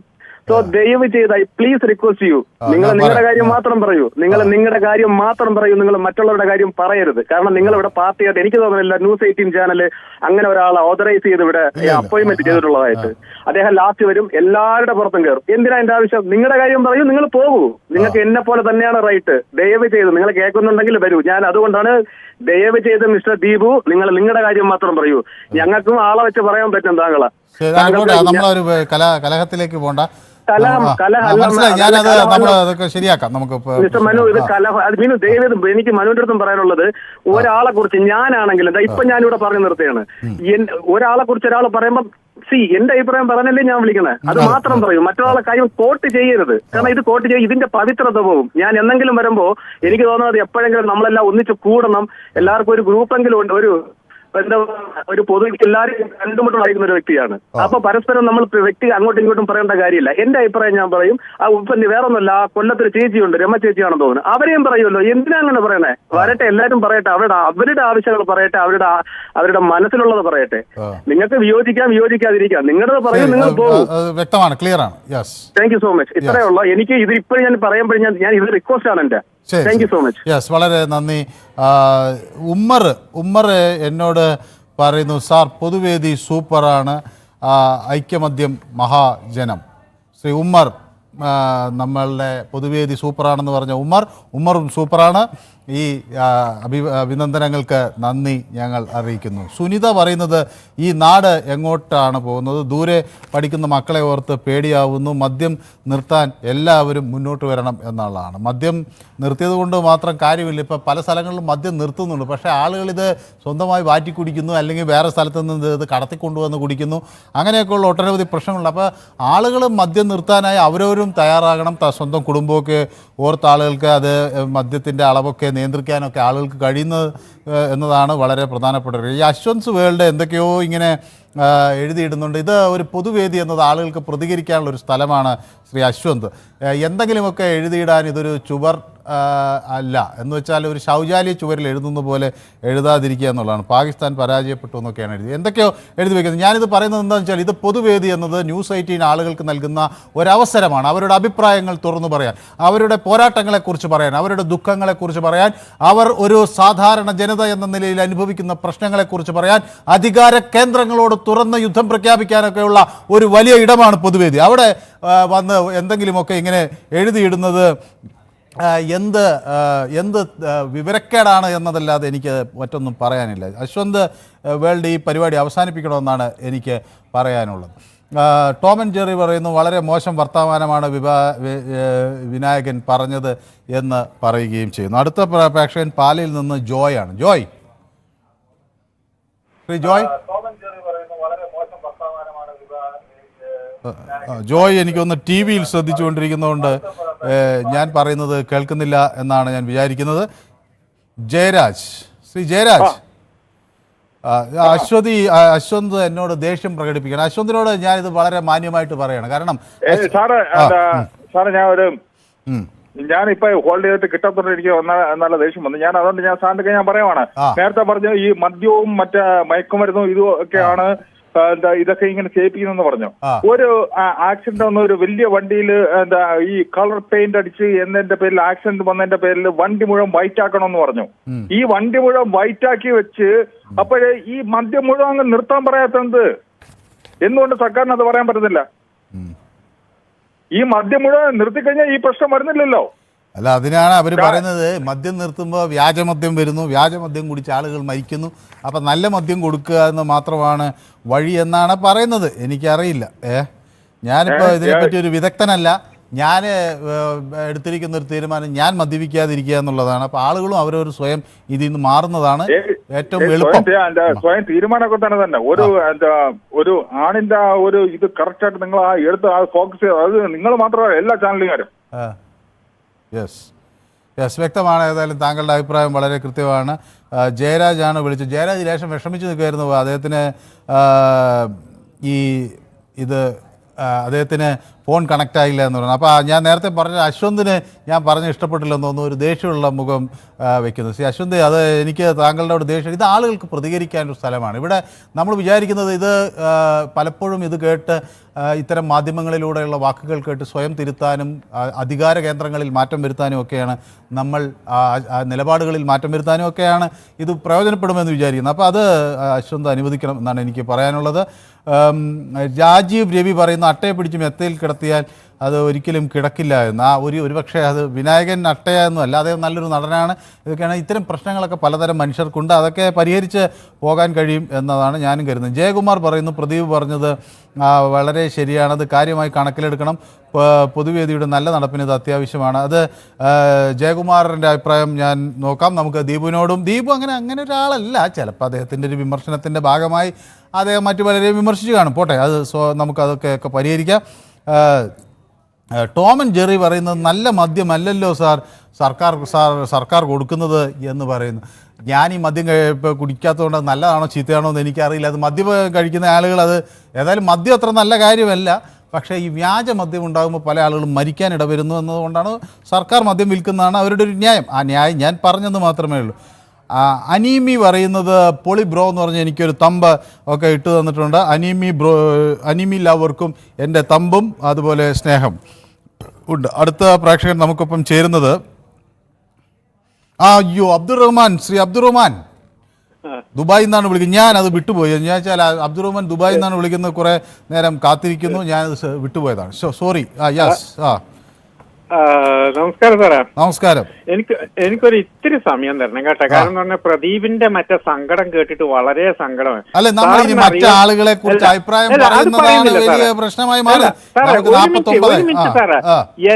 സോ ദയവ് ചെയ്ത് ഐ പ്ലീസ് റിക്വസ്റ്റ് യു, നിങ്ങൾ നിങ്ങളുടെ കാര്യം മാത്രം പറയൂ. നിങ്ങളുടെ കാര്യം മാത്രം പറയൂ, നിങ്ങൾ മറ്റുള്ളവരുടെ കാര്യം പറയരുത്. കാരണം നിങ്ങൾ ഇവിടെ പാർട്ടിയായിട്ട് എനിക്ക് തോന്നുന്നില്ല ന്യൂസ് 18 ചാനല് അങ്ങനെ ഒരാളെ ഓതറൈസ് ചെയ്ത് ഇവിടെ അപ്പോയിന്റ്മെന്റ് ചെയ്തിട്ടുള്ളതായിട്ട്. അദ്ദേഹം ലാസ്റ്റ് വരും, എല്ലാവരുടെ പുറത്തും കയറും. എന്തിനാ എന്റെ ആവശ്യം? നിങ്ങളുടെ കാര്യം പറയൂ, നിങ്ങൾ പോകൂ. നിങ്ങൾക്ക് എന്നെ പോലെ തന്നെയാണ് റൈറ്റ്. ദയവ് ചെയ്ത് നിങ്ങൾ കേൾക്കുന്നുണ്ടെങ്കിൽ വരൂ. ഞാൻ അതുകൊണ്ടാണ് ദയവ് ചെയ്ത് മിസ്റ്റർ ദീപു, നിങ്ങളുടെ കാര്യം മാത്രം പറയൂ. ഞങ്ങൾക്കും ആളെ വെച്ച് പറയാൻ പറ്റും താങ്കളെ. നമ്മളൊരു കലഹത്തിലേക്ക് പോണ്ട. ശരിയാക്കാം നമുക്ക്. മിസ്റ്റർ മനു, ഇത് ദയവേത് എനിക്ക് മനുവിന്റെ അടുത്തും പറയാനുള്ളത്, ഒരാളെ കുറിച്ച് ഞാനാണെങ്കിലും ഇപ്പൊ ഞാനിവിടെ പറഞ്ഞു നിർത്തുകയാണ്. ഒരാളെ കുറിച്ച് ഒരാൾ പറയുമ്പോൾ എന്റെ അഭിപ്രായം പറഞ്ഞല്ലേ ഞാൻ വിളിക്കണേ, അത് മാത്രം പറയൂ. മറ്റൊരാളെ കാര്യം കോട്ട് ചെയ്യരുത്. കാരണം ഇത് കോട്ട് ചെയ്യും, ഇതിന്റെ പവിത്രത പോകും. ഞാൻ എന്തെങ്കിലും വരുമ്പോ എനിക്ക് തോന്നുന്നത് എപ്പോഴെങ്കിലും നമ്മളെല്ലാം ഒന്നിച്ച് കൂടണം. എല്ലാവർക്കും ഒരു ഗ്രൂപ്പെങ്കിലും ഉണ്ട്, ഒരു പൊതു എല്ലാവരും കണ്ടുമുട്ടുന്ന ഒരു വ്യക്തിയാണ്. അപ്പൊ പരസ്പരം നമ്മൾ വ്യക്തി അങ്ങോട്ടും ഇങ്ങോട്ടും പറയേണ്ട കാര്യമില്ല. എന്റെ അഭിപ്രായം ഞാൻ പറയും. വേറൊന്നുമല്ല, ആ കൊല്ലത്തൊരു ചേച്ചിയുണ്ട്, രമ ചേച്ചിയാണെന്ന് തോന്നുന്നു, അവരെയും പറയുമല്ലോ. എന്തിനാ അങ്ങനെ പറയണേ? വരട്ടെ, എല്ലാവരും പറയട്ടെ, അവരുടെ ആവശ്യങ്ങൾ പറയട്ടെ, അവരുടെ മനസ്സിലുള്ളത് പറയട്ടെ. നിങ്ങൾക്ക് വിയോജിക്കാതിരിക്കാം, നിങ്ങളുടെ പറയും, നിങ്ങൾ പോകും. വ്യക്തമാണ്, ക്ലിയർ ആണ്. Thank you so much. ഇത്രയേ ഉള്ളൂ. എനിക്ക് ഇത് ഇപ്പോൾ ഞാൻ പറയുമ്പോൾ ഞാൻ ഇത് റിക്വസ്റ്റ് ആണ് എന്റെ. Thank you so much. Yes, വളരെ നന്ദി. ഉമ്മർ എന്നോട് പറയുന്നു, സാർ പൊതുവേദി സൂപ്പറാണ്, ഐക്യമദ്യം മഹാജനം. ശ്രീ ഉമ്മർ, നമ്മളുടെ പൊതുവേദി സൂപ്പറാണെന്ന് പറഞ്ഞ ഉമ്മറും സൂപ്പറാണ്. ഈ അഭിനന്ദനങ്ങൾക്ക് നന്ദി ഞങ്ങൾ അറിയിക്കുന്നു. സുനിത പറയുന്നത്, ഈ നാട് എങ്ങോട്ടാണ് പോകുന്നത്? ദൂരെ പഠിക്കുന്ന മക്കളെ ഓർത്ത് പേടിയാവുന്നു. മദ്യം നിർത്താൻ എല്ലാവരും മുന്നോട്ട് വരണം എന്നുള്ളതാണ്. മദ്യം നിർത്തിയത് കൊണ്ട് മാത്രം കാര്യമില്ല. ഇപ്പോൾ പല സ്ഥലങ്ങളിലും മദ്യം നിർത്തുന്നുണ്ട്, പക്ഷേ ആളുകളിത് സ്വന്തമായി വാറ്റി കുടിക്കുന്നു, അല്ലെങ്കിൽ വേറെ സ്ഥലത്ത് നിന്ന് ഇത് കടത്തിക്കൊണ്ടുവന്ന് കുടിക്കുന്നു. അങ്ങനെയൊക്കെയുള്ള ഒട്ടനവധി പ്രശ്നങ്ങളുണ്ട്. അപ്പോൾ ആളുകൾ മദ്യം നിർത്താനായി അവരവരും തയ്യാറാകണം. സ്വന്തം കുടുംബമൊക്കെ ഓർത്ത ആളുകൾക്ക് അത് മദ്യത്തിൻ്റെ അളവൊക്കെ നിയന്ത്രിക്കാനൊക്കെ ആളുകൾക്ക് കഴിയുന്നത് എന്നതാണ് വളരെ പ്രധാനപ്പെട്ട. ഈ അശ്വന്ത് വേൾഡ് എന്തൊക്കെയോ ഇങ്ങനെ എഴുതിയിടുന്നുണ്ട്. ഇത് ഒരു പൊതുവേദി എന്നത് ആളുകൾക്ക് പ്രതികരിക്കാനുള്ള ഒരു സ്ഥലമാണ് ശ്രീ അശ്വന്ത്. എന്തെങ്കിലുമൊക്കെ എഴുതിയിടാൻ ഇതൊരു ചുവർ അല്ല. എന്ന് വെച്ചാൽ ഒരു ശൗചാലയ ചുവരിൽ എഴുതുന്ന പോലെ എഴുതാതിരിക്കുക എന്നുള്ളതാണ്. പാകിസ്ഥാൻ പരാജയപ്പെട്ടു എന്നൊക്കെയാണ് എഴുതി എന്തൊക്കെയോ എഴുതി വയ്ക്കുന്നത്. ഞാനിത് പറയുന്നത് എന്താണെന്ന് വെച്ചാൽ ഇത് പൊതുവേദി എന്നത് ന്യൂസ് 18 ആളുകൾക്ക് നൽകുന്ന ഒരവസരമാണ്. അവരുടെ അഭിപ്രായങ്ങൾ തുറന്നു പറയാൻ, അവരുടെ പോരാട്ടങ്ങളെക്കുറിച്ച് പറയാൻ, അവരുടെ ദുഃഖങ്ങളെക്കുറിച്ച് പറയാൻ, അവർ ഒരു സാധാരണ ജനത എന്ന നിലയിൽ അനുഭവിക്കുന്ന പ്രശ്നങ്ങളെക്കുറിച്ച് പറയാൻ, അധികാര കേന്ദ്രങ്ങളോട് തുറന്ന് യുദ്ധം പ്രഖ്യാപിക്കാനൊക്കെയുള്ള ഒരു വലിയ ഇടമാണ് പൊതുവേദി. അവിടെ വന്ന് എന്തെങ്കിലുമൊക്കെ ഇങ്ങനെ എഴുതിയിടുന്നത് എന്ത് വിവരക്കേടാണ് എന്നതല്ലാതെ എനിക്ക് മറ്റൊന്നും പറയാനില്ല. അശ്വന്ത് വേൾഡ് ഈ പരിപാടി അവസാനിപ്പിക്കണമെന്നാണ് എനിക്ക് പറയാനുള്ളത്. ടോം ആൻഡ് ജെറി പറയുന്നു വളരെ മോശം വർത്തമാനമാണ് വിനായകൻ പറഞ്ഞത് എന്ന് പറയുകയും ചെയ്യുന്നു. അടുത്ത പ്രേക്ഷകൻ പാലിൽ നിന്ന് ജോയ് ആണ്. ജോയ് ജോയ് എനിക്കൊന്ന് ടി വിയിൽ ശ്രദ്ധിച്ചുകൊണ്ടിരിക്കുന്നതുകൊണ്ട് ഞാൻ പറയുന്നത് കേൾക്കുന്നില്ല എന്നാണ് ഞാൻ വിചാരിക്കുന്നത്. ജയരാജ്, ശ്രീ ജയരാജ്, അശ്വന്ത് എന്നോട് ദേഷ്യം പ്രകടിപ്പിക്കണം. അശ്വന്തിനോട് ഞാനിത് വളരെ മാന്യമായിട്ട് പറയണം. കാരണം ഞാനിപ്പോ ഹോൾഡ് ചെയ്തിട്ട് കിട്ടാത്തോണ്ട് എനിക്ക് നല്ല ദേഷ്യം വന്നു. അതുകൊണ്ട് ഞാൻ സാറിന്റെ ഞാൻ പറയുവാണ്, നേരത്തെ പറഞ്ഞു ഈ മദ്യവും മറ്റേ മയക്കുമരുന്നും ഇതും ഒക്കെയാണ് ഇതൊക്കെ ഇങ്ങനെ ചെയ്യിപ്പിക്കുന്നെന്ന് പറഞ്ഞു. ഒരു ആക്സിഡന്റ് വന്ന ഒരു വലിയ വണ്ടിയിൽ ഈ കളർ പെയിന്റ് അടിച്ച് എന്നതിന്റെ പേരിൽ ആക്സിഡന്റ് വന്നതിന്റെ പേരിൽ വണ്ടി മുഴുവൻ വൈറ്റ് ആക്കണമെന്ന് പറഞ്ഞു. ഈ വണ്ടി മുഴുവൻ വൈറ്റ് ആക്കി വെച്ച് അപ്പോഴേ ഈ മദ്യം മുഴുവൻ അങ്ങ് നിർത്താൻ പറയാത്തത് എന്തുകൊണ്ട് സർക്കാരിന് അത് പറയാൻ പറ്റുന്നില്ല? ഈ മദ്യം മുഴുവൻ നിർത്തിക്കഴിഞ്ഞാൽ ഈ പ്രശ്നം വരുന്നില്ലല്ലോ. അല്ല, അതിനാണ് അവർ പറയുന്നത് മദ്യം നിർത്തുമ്പോൾ വ്യാജമദ്യം വരുന്നു, വ്യാജമദ്യം കുടിച്ച് ആളുകൾ മരിക്കുന്നു, അപ്പം നല്ല മദ്യം കൊടുക്കുക എന്ന് മാത്രമാണ് വഴി എന്നാണ് പറയുന്നത്. എനിക്കറിയില്ല, ഞാനിപ്പോൾ ഇതിനെപ്പറ്റി ഒരു വിദഗ്ധനല്ല. ഞാൻ എടുത്തിരിക്കുന്ന ഒരു തീരുമാനം ഞാൻ മദ്യപിക്കാതിരിക്കുക എന്നുള്ളതാണ്. അപ്പോൾ ആളുകളും അവരവർ സ്വയം ഇതിൽ നിന്ന് മാറുന്നതാണ് ഏറ്റവും എളുപ്പം. സ്വയം തീരുമാനമൊക്കെ തന്നെ ഒരു ആണിന്റെ ഒരു ഇത് കറക്റ്റായിട്ട് നിങ്ങൾ എടുത്ത് ഫോക്കസ് ചെയ്ത് അത് നിങ്ങൾ മാത്രമല്ല എല്ലാ ചാനലുകാരും. യെസ് വ്യക്തമാണ്. ഏതായാലും താങ്കളുടെ അഭിപ്രായം വളരെ കൃത്യമാണ്. ജയരാജാണ് വിളിച്ചത്. ജയരാജ് ലേശം വിഷമിച്ച് നിൽക്കുമായിരുന്നു. അദ്ദേഹത്തിന് അദ്ദേഹത്തിന് ഫോൺ കണക്റ്റ് ആയില്ല എന്ന് പറഞ്ഞു. അപ്പോൾ ഞാൻ നേരത്തെ പറഞ്ഞ അശ്വന്തിന് ഞാൻ പറഞ്ഞ് ഇഷ്ടപ്പെട്ടില്ലെന്ന് തോന്നുന്നു, ഒരു ദേഷ്യമുള്ള മുഖം വെക്കുന്നത്. ശ്രീ അശ്വന്ത്, അത് എനിക്ക് താങ്കളുടെ ഒരു ദേഷ്യം, ഇത് ആളുകൾക്ക് പ്രതികരിക്കാനൊരു സ്ഥലമാണ്. ഇവിടെ നമ്മൾ വിചാരിക്കുന്നത് ഇത് പലപ്പോഴും ഇത് കേട്ട് ഇത്തരം മാധ്യമങ്ങളിലൂടെയുള്ള വാക്കുകൾ കേട്ട് സ്വയം തിരുത്താനും അധികാര കേന്ദ്രങ്ങളിൽ മാറ്റം വരുത്താനും ഒക്കെയാണ്, നമ്മൾ നിലപാടുകളിൽ മാറ്റം വരുത്താനും ഒക്കെയാണ് ഇത് പ്രയോജനപ്പെടുമെന്ന് വിചാരിക്കുന്നത്. അപ്പോൾ അത് അശ്വന്ത് അനുവദിക്കണം എന്നാണ് എനിക്ക് പറയാനുള്ളത്. രാജീവ് രവി പറയുന്ന അട്ടയെ പിടിച്ച് മെത്തയിൽ കിടത്തിയാൽ അത് ഒരിക്കലും കിടക്കില്ല എന്ന്. ഒരുപക്ഷെ അത് വിനായകൻ അട്ടയൊന്നും അല്ല, അദ്ദേഹം നല്ലൊരു നടനാണ്. ഇതൊക്കെയാണ് ഇത്തരം പ്രശ്നങ്ങളൊക്കെ പലതരം മനുഷ്യർക്കുണ്ട്, അതൊക്കെ പരിഹരിച്ച് പോകാൻ കഴിയും എന്നതാണ് ഞാനും കരുതുന്നത്. ജയകുമാർ പറയുന്നു പ്രദീപ് പറഞ്ഞത് വളരെ ശരിയാണ്, അത് കാര്യമായി കണക്കിലെടുക്കണം. പൊതുവേദിയുടെ നല്ല നടപ്പിന് ഇത് അത്യാവശ്യമാണ്. അത് ജയകുമാറിൻ്റെ അഭിപ്രായം ഞാൻ നോക്കാം. നമുക്ക് ദീപുവിനോടും, ദീപു അങ്ങനെ ഒരാളല്ല, ചിലപ്പോൾ അദ്ദേഹത്തിൻ്റെ ഒരു വിമർശനത്തിൻ്റെ ഭാഗമായി അദ്ദേഹം മറ്റു പലരെയും വിമർശിച്ച് കാണും. പോട്ടെ, അത് നമുക്കതൊക്കെ പരിഹരിക്കാം. ടോം ആൻഡ് ജെറി പറയുന്നത് നല്ല മദ്യമല്ലല്ലോ സർക്കാർ കൊടുക്കുന്നത് എന്ന് പറയുന്നു. ഞാൻ ഈ മദ്യം കുടിക്കാത്തതുകൊണ്ട് നല്ലതാണോ ചീത്തയാണോ എന്ന് എനിക്കറിയില്ല. അത് മദ്യം കഴിക്കുന്ന ആളുകൾ, അത് ഏതായാലും മദ്യം അത്ര നല്ല കാര്യമല്ല. പക്ഷേ ഈ വ്യാജ മദ്യം ഉണ്ടാകുമ്പോൾ പല ആളുകളും മരിക്കാൻ ഇടവരുന്നു എന്നതുകൊണ്ടാണ് സർക്കാർ മദ്യം വിൽക്കുന്നതാണ് അവരുടെ ഒരു ന്യായം. ആ ന്യായം ഞാൻ പറഞ്ഞത് മാത്രമേ ഉള്ളൂ. അനീമി പറയുന്നത് പൊളി ബ്രോ എന്ന് പറഞ്ഞ് എനിക്കൊരു തമ്പ് ഒക്കെ ഇട്ട് തന്നിട്ടുണ്ട്. അനീമി ലവർക്കും എൻ്റെ തമ്പും അതുപോലെ സ്നേഹം ഉണ്ട്. അടുത്ത പ്രേക്ഷകൻ നമുക്കൊപ്പം ചേരുന്നത് അബ്ദുറഹ്മാൻ, ശ്രീ അബ്ദുറഹ്മാൻ ദുബായിൽ നിന്നാണ് വിളിക്കുന്നത്. ഞാനത് വിട്ടുപോയി. ഞാൻ വെച്ചാൽ അബ്ദുറഹ്മാൻ ദുബായിൽ നിന്നാണ് വിളിക്കുന്നത്. കുറേ നേരം കാത്തിരിക്കുന്നു, ഞാനത് വിട്ടുപോയതാണ്. സോറി. നമസ്കാരം സാറേ. നമസ്കാരം. എനിക്കൊരു ഇത്തിരി സമയം തരണം കേട്ടോ. കാരണം എന്ന് പറഞ്ഞാൽ പ്രദീപിന്റെ മറ്റേ സങ്കടം കേട്ടിട്ട് വളരെ സങ്കടമാണ്. അല്ല, നമ്മൾ ഇനി മറ്റു ആളുകളെ കുറിച്ച് അഭിപ്രായം പറയുന്നതാണ് വലിയ പ്രശ്നമായി മാറി. സാറേ,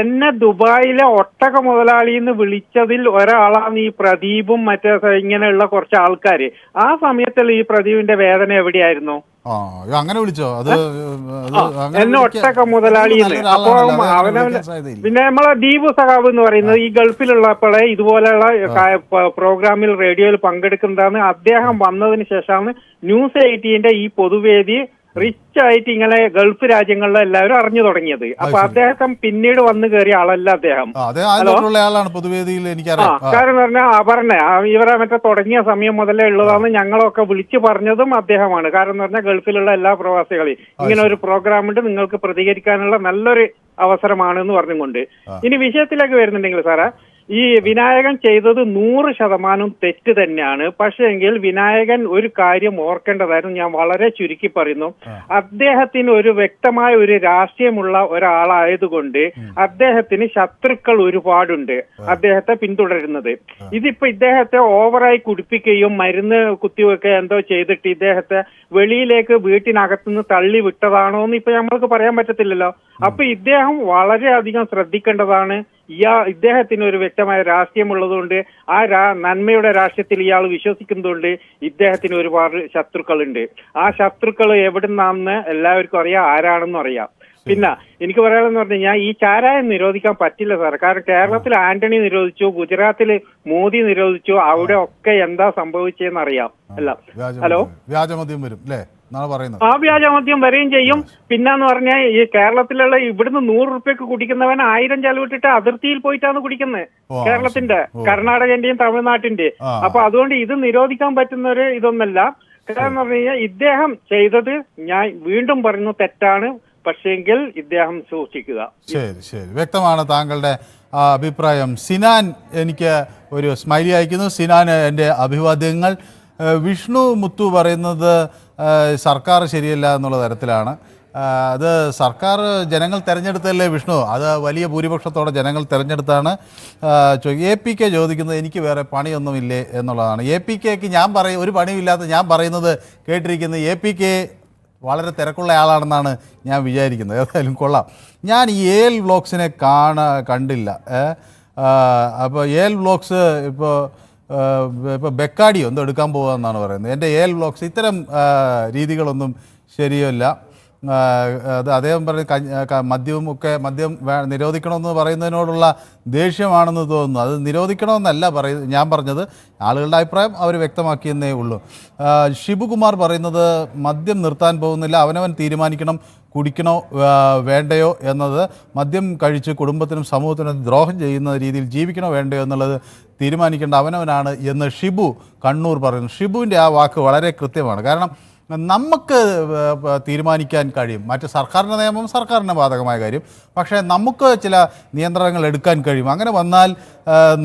എന്നെ ദുബായിലെ ഒട്ടക മുതലാളിന്ന് വിളിച്ചതിൽ ഒരാളാണ് ഈ പ്രദീപും മറ്റേ ഇങ്ങനെയുള്ള കുറച്ച് ആൾക്കാര്. ആ സമയത്തുള്ള ഈ പ്രദീപിന്റെ വേദന എവിടെയായിരുന്നു? അങ്ങനെ വിളിച്ചോ? അത് എന്നെ ഒട്ടക്ക മുതലാളി അപ്പൊ അവനവന് പിന്നെ നമ്മളെ ദീപു സഖാവ് എന്ന് പറയുന്നത് ഈ ഗൾഫിലുള്ളപ്പോഴേ ഇതുപോലെയുള്ള പ്രോഗ്രാമിൽ റേഡിയോയിൽ പങ്കെടുക്കുന്നതാണ്. അദ്ദേഹം വന്നതിന് ശേഷമാണ് ന്യൂസ് 18 ഈ പൊതുവേദി റിച്ച് ആയിട്ട് ഇങ്ങനെ ഗൾഫ് രാജ്യങ്ങളിലെ എല്ലാവരും അറിഞ്ഞു തുടങ്ങിയത്. അപ്പൊ അദ്ദേഹം പിന്നീട് വന്നു കയറിയ ആളല്ല അദ്ദേഹം. കാരണം പറഞ്ഞാൽ അപർണ ഇവരെ മറ്റേ തുടങ്ങിയ സമയം മുതലേ ഉള്ളതാണ്. ഞങ്ങളൊക്കെ വിളിച്ചു പറഞ്ഞതും അദ്ദേഹമാണ്. കാരണം എന്ന് പറഞ്ഞാൽ ഗൾഫിലുള്ള എല്ലാ പ്രവാസികളെയും ഇങ്ങനെ ഒരു പ്രോഗ്രാം ഉണ്ട്, നിങ്ങൾക്ക് പ്രതികരിക്കാനുള്ള നല്ലൊരു അവസരമാണെന്ന് പറഞ്ഞുകൊണ്ട്. ഇനി വിഷയത്തിലേക്ക് വരുന്നുണ്ടെങ്കിൽ സാറേ, ഈ വിനായകൻ ചെയ്തത് 100% തെറ്റ് തന്നെയാണ്. പക്ഷേ എങ്കിൽ വിനായകൻ ഒരു കാര്യം ഓർക്കേണ്ടതായിരുന്നു. ഞാൻ വളരെ ചുരുക്കി പറയുന്നു. അദ്ദേഹത്തിന് ഒരു വ്യക്തമായ ഒരു രാഷ്ട്രീയമുള്ള ഒരാളായതുകൊണ്ട് അദ്ദേഹത്തിന് ശത്രുക്കൾ ഒരുപാടുണ്ട് അദ്ദേഹത്തെ പിന്തുടരുന്നത്. ഇതിപ്പോ ഇദ്ദേഹത്തെ ഓവറായി കുടിപ്പിക്കുകയും മരുന്ന് കുത്തിവെക്കുക എന്തോ ചെയ്തിട്ട് ഇദ്ദേഹത്തെ വെളിയിലേക്ക് വീട്ടിനകത്തുനിന്ന് തള്ളി വിട്ടതാണോ എന്ന് ഇപ്പൊ നമ്മൾക്ക് പറയാൻ പറ്റത്തില്ലല്ലോ. അപ്പൊ ഇദ്ദേഹം വളരെയധികം ശ്രദ്ധിക്കേണ്ടതാണ്. ഇദ്ദേഹത്തിന് ഒരു വ്യക്തമായ രാഷ്ട്രീയമുള്ളതുകൊണ്ട് ആ നന്മയുടെ രാഷ്ട്രീയത്തിൽ ഇയാൾ വിശ്വസിക്കുന്നതുകൊണ്ട് ഇദ്ദേഹത്തിന് ഒരുപാട് ശത്രുക്കളുണ്ട്. ആ ശത്രുക്കൾ എവിടുന്നാണെന്ന് എല്ലാവർക്കും അറിയാം, ആരാണെന്നും അറിയാം. പിന്നെ എനിക്ക് പറയാനെന്ന് പറഞ്ഞു കഴിഞ്ഞാൽ ഈ ചാരായം നിരോധിക്കാൻ പറ്റില്ല സാർ. കാരണം കേരളത്തിൽ ആന്റണി നിരോധിച്ചു, ഗുജറാത്തിൽ മോദി നിരോധിച്ചു, അവിടെ ഒക്കെ എന്താ സംഭവിച്ചതെന്ന് അറിയാം. അല്ല ഹലോ, വ്യാജമദ്യം വരും അല്ലേ? ആ വ്യാജമദ്യം വരെയും ചെയ്യും. പിന്നെന്ന് പറഞ്ഞാൽ ഈ കേരളത്തിലുള്ള ഇവിടുന്ന് 100 രൂപയ്ക്ക് കുടിക്കുന്നവൻ 1000 ചെലവിട്ടിട്ട് അതിർത്തിയിൽ പോയിട്ടാണ് കുടിക്കുന്നത്. കേരളത്തിന്റെ, കർണാടകന്റെയും തമിഴ്നാട്ടിന്റെ. അപ്പൊ അതുകൊണ്ട് ഇത് നിരോധിക്കാൻ പറ്റുന്ന ഒരു ഇതൊന്നല്ല. കാരണം പറഞ്ഞു കഴിഞ്ഞാൽ ഇദ്ദേഹം ചെയ്തത് ഞാൻ വീണ്ടും പറയുന്നു തെറ്റാണ്. പക്ഷേങ്കിൽ ഇദ്ദേഹം സൂക്ഷിക്കുക. ശരി ശരി, വ്യക്തമാണ് താങ്കളുടെ അഭിപ്രായം. സിനാൻ എനിക്ക് ഒരു സ്മൈലി അയക്കുന്നു. സിനാന് എൻ്റെ അഭിവാദ്യങ്ങൾ. വിഷ്ണു മുത്തു പറയുന്നത് സർക്കാർ ശരിയല്ല എന്നുള്ള തരത്തിലാണ്. അത് സർക്കാർ ജനങ്ങൾ തിരഞ്ഞെടുത്തല്ലേ വിഷ്ണു? അത് വലിയ ഭൂരിപക്ഷത്തോടെ ജനങ്ങൾ തിരഞ്ഞെടുത്താണ്. APK ചോദിക്കുന്നത് എനിക്ക് വേറെ പണിയൊന്നുമില്ലേ എന്നുള്ളതാണ്. APKക്ക് ഞാൻ ഒരു പണിയുമില്ലാത്ത ഞാൻ പറയുന്നത് കേട്ടിരിക്കുന്നത് APK വളരെ തിരക്കുള്ള ആളാണെന്നാണ് ഞാൻ വിചാരിക്കുന്നത്. ഏതായാലും കൊള്ളാം. ഞാൻ ഈ AL വ്ലോഗ്സിനെ കണ്ടില്ല. അപ്പോൾ AL വ്ലോഗ്സ് ഇപ്പോൾ ബെക്കാഡിയോ എന്തോ എടുക്കാൻ പോകുകയെന്നാണ് പറയുന്നത്. എൻ്റെ AL വ്ലോഗ്സ് ഇത്തരം രീതികളൊന്നും ശരിയല്ല. അത് അദ്ദേഹം മദ്യം നിരോധിക്കണമെന്ന് പറയുന്നതിനോടുള്ള ദേഷ്യമാണെന്ന് തോന്നുന്നു. അത് നിരോധിക്കണമെന്നല്ല ഞാൻ പറഞ്ഞത്. ആളുകളുടെ അഭിപ്രായം അവർ വ്യക്തമാക്കിയെന്നേ ഉള്ളൂ. ഷിബുകുമാർ പറയുന്നത് മദ്യം നിർത്താൻ പോകുന്നില്ല, അവനവൻ തീരുമാനിക്കണം കുടിക്കണോ വേണ്ടയോ എന്നത്. മദ്യം കഴിച്ച് കുടുംബത്തിനും സമൂഹത്തിനും ദ്രോഹം ചെയ്യുന്ന രീതിയിൽ ജീവിക്കണോ വേണ്ടയോ എന്നുള്ളത് തീരുമാനിക്കേണ്ട അവനവനാണ് എന്ന് ഷിബു കണ്ണൂർ പറയുന്നു. ഷിബുവിൻ്റെ ആ വാക്ക് വളരെ കൃത്യമാണ്. കാരണം നമുക്ക് തീരുമാനിക്കാൻ കഴിയും. മറ്റ് സർക്കാരിൻ്റെ നിയമം സർക്കാരിന് ബാധകമായ കാര്യം. പക്ഷേ നമുക്ക് ചില നിയന്ത്രണങ്ങൾ എടുക്കാൻ കഴിയും. അങ്ങനെ വന്നാൽ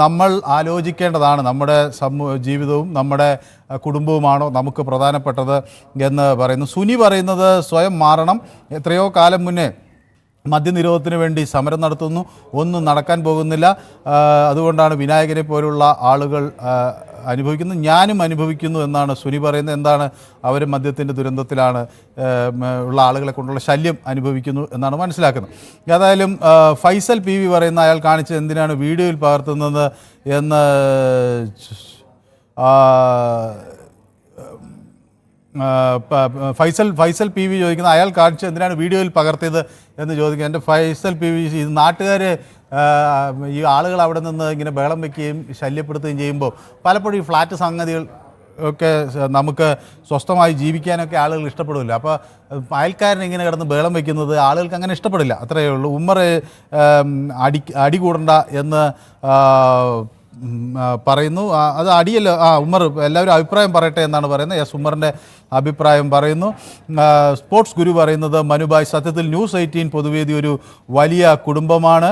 നമ്മൾ ആലോചിക്കേണ്ടതാണ് നമ്മുടെ ജീവിതവും നമ്മുടെ കുടുംബവുമാണോ നമുക്ക് പ്രധാനപ്പെട്ടത് എന്ന് പറയുന്നു. സുനി പറയുന്നത് സ്വയം മാറണം. എത്രയോ കാലം മുന്നേ മദ്യനിരോധത്തിന് വേണ്ടി സമരം നടത്തുന്നു, ഒന്നും നടക്കാൻ പോകുന്നില്ല. അതുകൊണ്ടാണ് വിനായകനെ പോലുള്ള ആളുകൾ അനുഭവിക്കുന്നത്, ഞാനും അനുഭവിക്കുന്നു എന്നാണ് സുനി പറയുന്നത്. എന്താണ്, അവർ മദ്യത്തിൻ്റെ ദുരന്തത്തിലാണ് ഉള്ള ആളുകളെ കൊണ്ടുള്ള ശല്യം അനുഭവിക്കുന്നു എന്നാണ് മനസ്സിലാക്കുന്നത്. ഏതായാലും ഫൈസൽ PV പറയുന്ന അയാൾ കാണിച്ചത് എന്തിനാണ് വീഡിയോയിൽ പകർത്തുന്നത് എന്ന് ഫൈസൽ PV ചോദിക്കുന്നത് അയാൾ കാണിച്ചത് എന്തിനാണ് വീഡിയോയിൽ പകർത്തിയത് എന്ന് ചോദിക്കുന്നത്. എൻ്റെ ഫൈസൽ PV ഇത് നാട്ടുകാർ ഈ ആളുകൾ അവിടെ നിന്ന് ഇങ്ങനെ ബഹളം വയ്ക്കുകയും ശല്യപ്പെടുത്തുകയും ചെയ്യുമ്പോൾ പലപ്പോഴും ഈ ഫ്ലാറ്റ് സംഗതികൾ ഒക്കെ നമുക്ക് സ്വസ്ഥമായി ജീവിക്കാനൊക്കെ ആളുകൾ ഇഷ്ടപ്പെടില്ല. അപ്പോൾ അയൽക്കാരൻ ഇങ്ങനെ കിടന്ന് ബഹളം വയ്ക്കുന്നത് ആളുകൾക്ക് അങ്ങനെ ഇഷ്ടപ്പെടില്ല. അത്രയേ ഉള്ളൂ. ഉമ്മർ അടി കൂടണ്ട എന്ന് പറയുന്നു. അത് അടിയല്ല, ഉമ്മർ എല്ലാവരും അഭിപ്രായം പറയട്ടെ എന്നാണ് പറയുന്നത്. ഉമ്മറിൻ്റെ അഭിപ്രായം പറയുന്നു. സ്പോർട്സ് ഗുരു പറയുന്നത് മനുബായ്, സത്യത്തിൽ ന്യൂസ് 18 പൊതുവേദി ഒരു വലിയ കുടുംബമാണ്.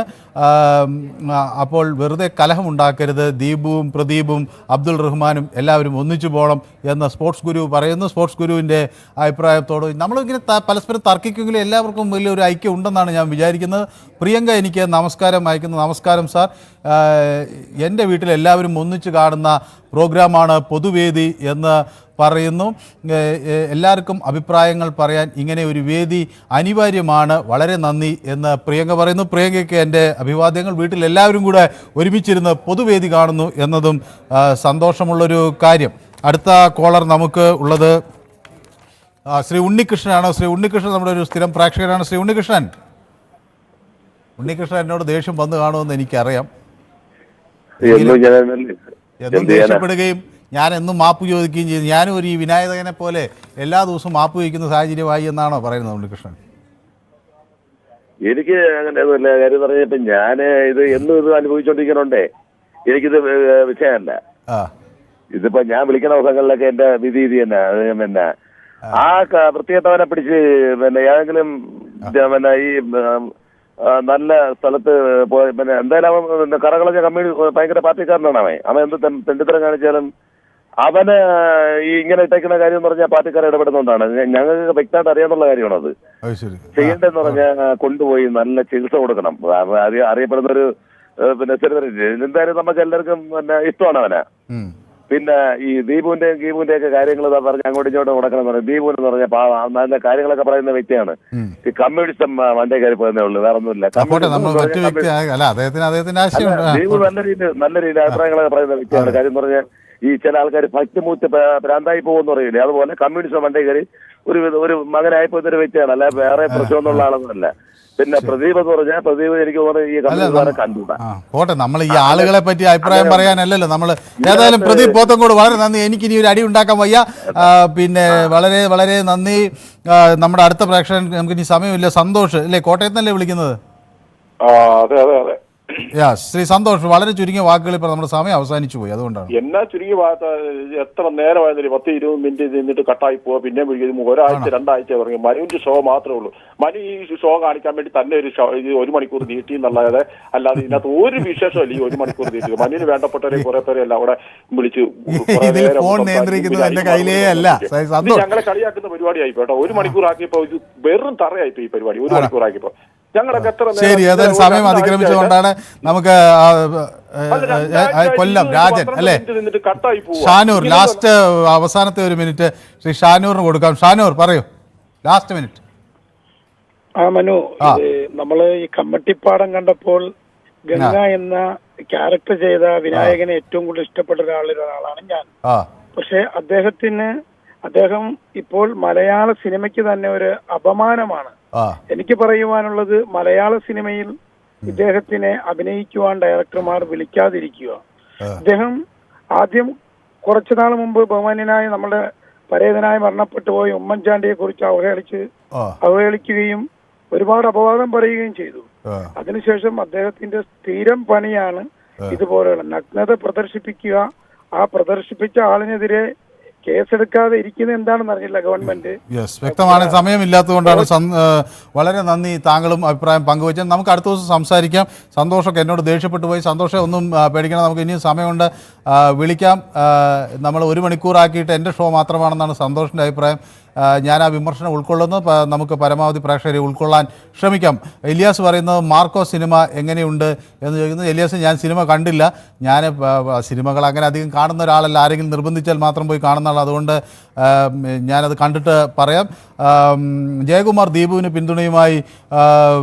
അപ്പോൾ വെറുതെ കലഹമുണ്ടാക്കരുത്. ദീപുവും പ്രദീപും അബ്ദുൾ റഹ്മാനും എല്ലാവരും ഒന്നിച്ചു പോകണം എന്ന് സ്പോർട്സ് ഗുരു പറയുന്നു. സ്പോർട്സ് ഗുരുവിൻ്റെ അഭിപ്രായത്തോട് നമ്മളിങ്ങനെ പരസ്പരം തർക്കിക്കുമെങ്കിലും എല്ലാവർക്കും വലിയൊരു ഐക്യം ഉണ്ടെന്നാണ് ഞാൻ വിചാരിക്കുന്നത്. പ്രിയങ്ക എനിക്ക് നമസ്കാരം അയക്കുന്നു. നമസ്കാരം സാർ. എൻ്റെ വീട്ടിൽ എല്ലാവരും ഒന്നിച്ച് കാണുന്ന പ്രോഗ്രാമാണ് പൊതുവേദി എന്ന് പറയുന്നു. എല്ലാവർക്കും അഭിപ്രായങ്ങൾ പറയാൻ ഇങ്ങനെ ഒരു വേദി അനിവാര്യമാണ്. വളരെ നന്ദി എന്ന് പ്രിയങ്ക പറയുന്നു. പ്രിയങ്കയ്ക്ക് എൻ്റെ അഭിവാദ്യങ്ങൾ. വീട്ടിൽ എല്ലാവരും കൂടെ ഒരുമിച്ചിരുന്ന് പൊതുവേദി കാണുന്നു എന്നതും സന്തോഷമുള്ളൊരു കാര്യം. അടുത്ത കോളർ നമുക്ക് ഉള്ളത് ശ്രീ ഉണ്ണികൃഷ്ണനാണോ? ശ്രീ ഉണ്ണികൃഷ്ണൻ നമ്മുടെ ഒരു സ്ഥിരം പ്രേക്ഷകനാണ്. ശ്രീ ഉണ്ണികൃഷ്ണൻ എന്നോട് ദേഷ്യം വന്നു കാണുമെന്ന് എനിക്കറിയാം. എന്നും ദേഷ്യപ്പെടുകയും ഞാൻ എന്നും മാപ്പ് ചോദിക്കുകയും ചെയ്തു. ഞാനും ഒരു ഈ വിനായകനെ പോലെ എല്ലാ ദിവസവും മാപ്പ് ചോദിക്കുന്ന സാഹചര്യമായി എന്നാണോ പറയുന്നത് ഉണ്ണികൃഷ്ണൻ? എനിക്ക് അങ്ങനെയൊന്നുമില്ല. കാര്യം പറഞ്ഞിട്ട് ഞാൻ ഇത് എന്നും ഇത് അനുഭവിച്ചോണ്ടിരിക്കണോണ്ടേ എനിക്കിത് വിഷയമല്ല. ഇതിപ്പോ ഞാൻ വിളിക്കുന്ന ദിവസങ്ങളിലൊക്കെ എന്റെ വിധി തന്നെ. പിന്നെ ആ വൃത്തികെട്ടവനെ പിടിച്ച് പിന്നെ ഏതെങ്കിലും പിന്നെ ഈ നല്ല സ്ഥലത്ത് പോയി പിന്നെ എന്തായാലും അവൻ കറകളഞ്ഞ ഭയങ്കര പാർട്ടിക്കാരനാണ്. അവൻ എന്ത് തെണ്ടിത്തരം കാണിച്ചാലും അവന് ഈ ഇങ്ങനെ ഇട്ടേക്കുന്ന കാര്യം എന്ന് പറഞ്ഞാൽ പാർട്ടിക്കാരെ ഇടപെടുന്നതുകൊണ്ടാണ്. ഞങ്ങൾക്ക് വ്യക്തമായിട്ട് അറിയാന്നുള്ള കാര്യമാണത്. ചെയ്യേണ്ടതെന്ന് പറഞ്ഞാൽ കൊണ്ടുപോയി നല്ല ചികിത്സ കൊടുക്കണം. അറിയപ്പെടുന്ന ഒരു പിന്നെ സെലിബ്രിറ്റി എന്തായാലും നമുക്ക് എല്ലാവർക്കും പിന്നെ ഇഷ്ടമാണ് അവനെ. പിന്നെ ഈ ദീപുവിന്റെയും ഗീപുവിന്റെയും ഒക്കെ കാര്യങ്ങൾ പറഞ്ഞ് അങ്ങോട്ടും ഇങ്ങോട്ടും കൊടുക്കണം പറഞ്ഞു. ദീപു എന്ന് പറഞ്ഞാൽ നല്ല കാര്യങ്ങളൊക്കെ പറയുന്ന വ്യക്തിയാണ്. ഈ കമ്മ്യൂണിസ്റ്റ് വണ്ടേ കയറി പോയതേ ഉള്ളൂ, വേറെ ഒന്നുമില്ല. ദീപു നല്ല രീതിയിൽ അഭിപ്രായങ്ങളൊക്കെ പറയുന്ന വ്യക്തിയാണ്. കാര്യം പറഞ്ഞാൽ ഈ ചില ആൾക്കാർ ഭക്തിമൂത്ത് ഭ്രാന്തായി പോകുമെന്ന് പറയില്ലേ, അതുപോലെ കമ്മ്യൂണിസ്റ്റ് വണ്ടേ കയറി ഒരു മകനായി പോയൊരു വ്യക്തിയാണ്. അല്ല വേറെ പ്രശ്നമൊന്നുള്ള ആളൊന്നുമല്ല. പിന്നെ പ്രദീപ് എന്ന് പറഞ്ഞാൽ പ്രദീപ് എനിക്ക് തോന്നുന്നു ഈ കണ്ടുകൂടാ. പോട്ടെ, നമ്മൾ ഈ ആളുകളെ പറ്റി അഭിപ്രായം പറയാനല്ലല്ലോ നമ്മൾ. ഏതായാലും പ്രദീപ് പോത്തങ്കോട് വളരെ നന്ദി. എനിക്കിനി ഒരു അടി ഉണ്ടാക്കാൻ വയ്യ. പിന്നെ വളരെ വളരെ നന്ദി. നമ്മുടെ അടുത്ത പ്രേക്ഷകൻ, നമുക്കിനി സമയമില്ല. സന്തോഷ് അല്ലേ, കോട്ടയത്ത് നിന്നല്ലേ വിളിക്കുന്നത്? അതെ അതെ അതെ. ശ്രീ സന്തോഷ്, വളരെ ചുരുങ്ങിയ വാക്കുകൾ. ഇപ്പോൾ നമ്മുടെ സമയം അവസാനിച്ചു പോയി, അതുകൊണ്ടാണ്. എന്നാ ചുരുങ്ങിയ എത്ര നേരമായിരുന്നില്ല, 10-20 മിനിറ്റ് നിന്നിട്ട് കട്ടായി പോവാ. പിന്നെ വിളിക്കുന്നത് ഒരാഴ്ച 2 ആഴ്ച പറഞ്ഞു. മനുവിന്റെ ഷോ മാത്രമേ ഉള്ളൂ. മനു ഈ ഷോ കാണിക്കാൻ വേണ്ടി തന്നെ ഒരു 1 മണിക്കൂർ നീട്ടി എന്നുള്ളത് അല്ലാതെ ഇതിനകത്ത് ഒരു വിശേഷമല്ല. ഈ 1 മണിക്കൂർ നീട്ടി മനുവിന് വേണ്ടപ്പെട്ടവരെ കുറെ പേരെ എല്ലാം അവിടെ വിളിച്ചു ഞങ്ങളെ കളിയാക്കുന്ന പരിപാടിയായി കേട്ടോ. 1 മണിക്കൂർ ആക്കിയപ്പോ ഇത് വെറും തറയായിപ്പോ ഈ പരിപാടി. 1 മണിക്കൂർ ആക്കിയപ്പോ ഞങ്ങളൊക്കെ എത്ര ശരി. ഏതായാലും സമയം അതിക്രമിച്ചുകൊണ്ടാണ് നമുക്ക് കൊല്ലം രാജൻ അല്ലേ, ഷാനൂർ ലാസ്റ്റ് അവസാനത്തെ 1 മിനിറ്റ് ശ്രീ ഷാനൂറിന് കൊടുക്കാം. ഷാനൂർ പറയൂ, ലാസ്റ്റ് മിനിറ്റ്. മനു, നമ്മള് ഈ കമ്മട്ടിപ്പാടം കണ്ടപ്പോൾ ഗംഗ എന്ന ക്യാരക്ടർ ചെയ്ത വിനായകനെ ഏറ്റവും കൂടുതൽ ഇഷ്ടപ്പെട്ട ഒരാളാണ് ഞാൻ. പക്ഷെ അദ്ദേഹം ഇപ്പോൾ മലയാള സിനിമയ്ക്ക് തന്നെ ഒരു അപമാനമാണ്. എനിക്ക് പറയുവാനുള്ളത്, മലയാള സിനിമയിൽ ഇദ്ദേഹത്തിനെ അഭിനയിക്കുവാൻ ഡയറക്ടർമാർ വിളിക്കാതിരിക്കുക. അദ്ദേഹം ആദ്യം കുറച്ചുനാൾ മുമ്പ് ബഹുമാന്യനായ നമ്മുടെ പരേതനായി മരണപ്പെട്ടു പോയ ഉമ്മൻചാണ്ടിയെ കുറിച്ച് അവഹേളിക്കുകയും ഒരുപാട് അപവാദം പറയുകയും ചെയ്തു. അതിനുശേഷം അദ്ദേഹത്തിന്റെ സ്ഥിരം പണിയാണ് ഇതുപോലെയുള്ള നഗ്നത പ്രദർശിപ്പിക്കുക. ആ പ്രദർശിപ്പിച്ച ആളിനെതിരെ കേസെടുക്കാതെ ഇരിക്കുന്നത് എന്താണെന്ന് അറിയില്ല ഗവൺമെന്റ്. വ്യക്തമാണ്, സമയമില്ലാത്തതുകൊണ്ടാണ്. വളരെ നന്ദി, താങ്കളും അഭിപ്രായം പങ്കുവെച്ചാൽ. നമുക്ക് അടുത്ത ദിവസം സംസാരിക്കാം. സന്തോഷമൊക്കെ എന്നോട് ദേഷ്യപ്പെട്ടു പോയി. സന്തോഷം, ഒന്നും പേടിക്കണം, നമുക്ക് ഇനിയും സമയമുണ്ട്, വിളിക്കാം. നമ്മൾ 1 മണിക്കൂറാക്കിയിട്ട് എൻ്റെ ഷോ മാത്രമാണെന്നാണ് സന്തോഷിൻ്റെ അഭിപ്രായം. ഞാൻ ആ വിമർശനം ഉൾക്കൊള്ളുന്നു. നമുക്ക് പരമാവധി പ്രേക്ഷകരെ ഉൾക്കൊള്ളാൻ ശ്രമിക്കാം. എലിയാസ് പറയുന്നത് മാർക്കോ സിനിമ എങ്ങനെയുണ്ട് എന്ന് ചോദിക്കുന്നത്. എലിയാസ്, ഞാൻ സിനിമ കണ്ടില്ല. ഞാൻ സിനിമകൾ അങ്ങനെ അധികം കാണുന്ന ഒരാളല്ല. ആരെങ്കിലും നിർബന്ധിച്ചാൽ മാത്രം പോയി കാണുന്ന ആൾ. അതുകൊണ്ട് ഞാനത് കണ്ടിട്ട് പറയാം. ജയകുമാർ ദീപുവിന് പിന്തുണയുമായി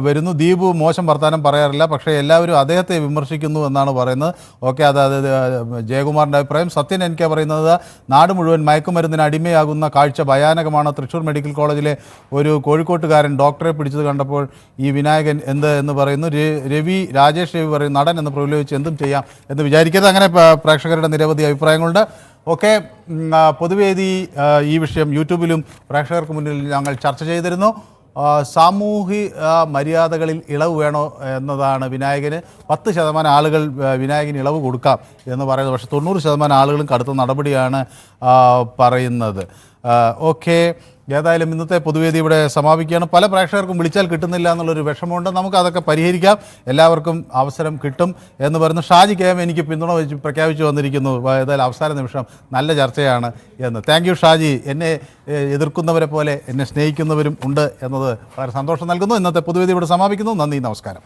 വരുന്നു. ദീപു മോശം വർത്താനം പറയാറില്ല, പക്ഷേ എല്ലാവരും അദ്ദേഹത്തെ വിമർശിക്കുന്നു എന്നാണ് പറയുന്നത്. ഓക്കെ, അതായത് ജയകുമാറിൻ്റെ അഭിപ്രായം. സത്യൻ എനിക്ക് പറയുന്നത്, നാട് മുഴുവൻ മയക്കുമരുന്നിന് അടിമയാകുന്ന കാഴ്ച ഭയാനകമാണ്. തൃശ്ശൂർ മെഡിക്കൽ കോളേജിലെ ഒരു കോഴിക്കോട്ടുകാരൻ ഡോക്ടറെ പിടിച്ചത് കണ്ടപ്പോൾ ഈ വിനായകൻ എന്ന് പറയുന്നു. രാജേഷ് രവി പറയും, നടൻ എന്ന് പ്രലോഭിച്ച് എന്തും ചെയ്യാം എന്ന് വിചാരിക്കരുത്. അങ്ങനെ പ്രേക്ഷകരുടെ നിരവധി അഭിപ്രായങ്ങളുണ്ട്. ഓക്കെ, പൊതുവേദി ഈ വിഷയം യൂട്യൂബിലും പ്രേക്ഷകർക്ക് മുന്നിൽ ഞങ്ങൾ ചർച്ച ചെയ്തിരുന്നു. സാമൂഹിക മര്യാദകളിൽ ഇളവ് വേണോ എന്നതാണ് വിനായകന്. 10% ആളുകൾ വിനായകന് ഇളവ് കൊടുക്കാം എന്ന് പറയുന്നത്. പക്ഷേ 90% ആളുകളും കടുത്ത നടപടിയാണ് പറയുന്നത്. ഓക്കെ, ഏതായാലും ഇന്നത്തെ പൊതുവേദി ഇവിടെ സമാപിക്കുകയാണ്. പല പ്രേക്ഷകർക്കും വിളിച്ചാൽ കിട്ടുന്നില്ല എന്നുള്ളൊരു വിഷമമുണ്ട്. നമുക്ക് അതൊക്കെ പരിഹരിക്കാം. എല്ലാവർക്കും അവസരം കിട്ടും എന്ന് പറയുന്നു. ഷാജി കെ എം എനിക്ക് പിന്തുണ പ്രഖ്യാപിച്ചു വന്നിരിക്കുന്നു. ഏതായാലും അവസാന നിമിഷം നല്ല ചർച്ചയാണ് എന്ന്. Thank you Shaji. എന്നെ എതിർക്കുന്നവരെ പോലെ എന്നെ സ്നേഹിക്കുന്നവരും ഉണ്ട് എന്നത് വളരെ സന്തോഷം നൽകുന്നു. ഇന്നത്തെ പൊതുവേദി ഇവിടെ സമാപിക്കുന്നു. നന്ദി, നമസ്കാരം.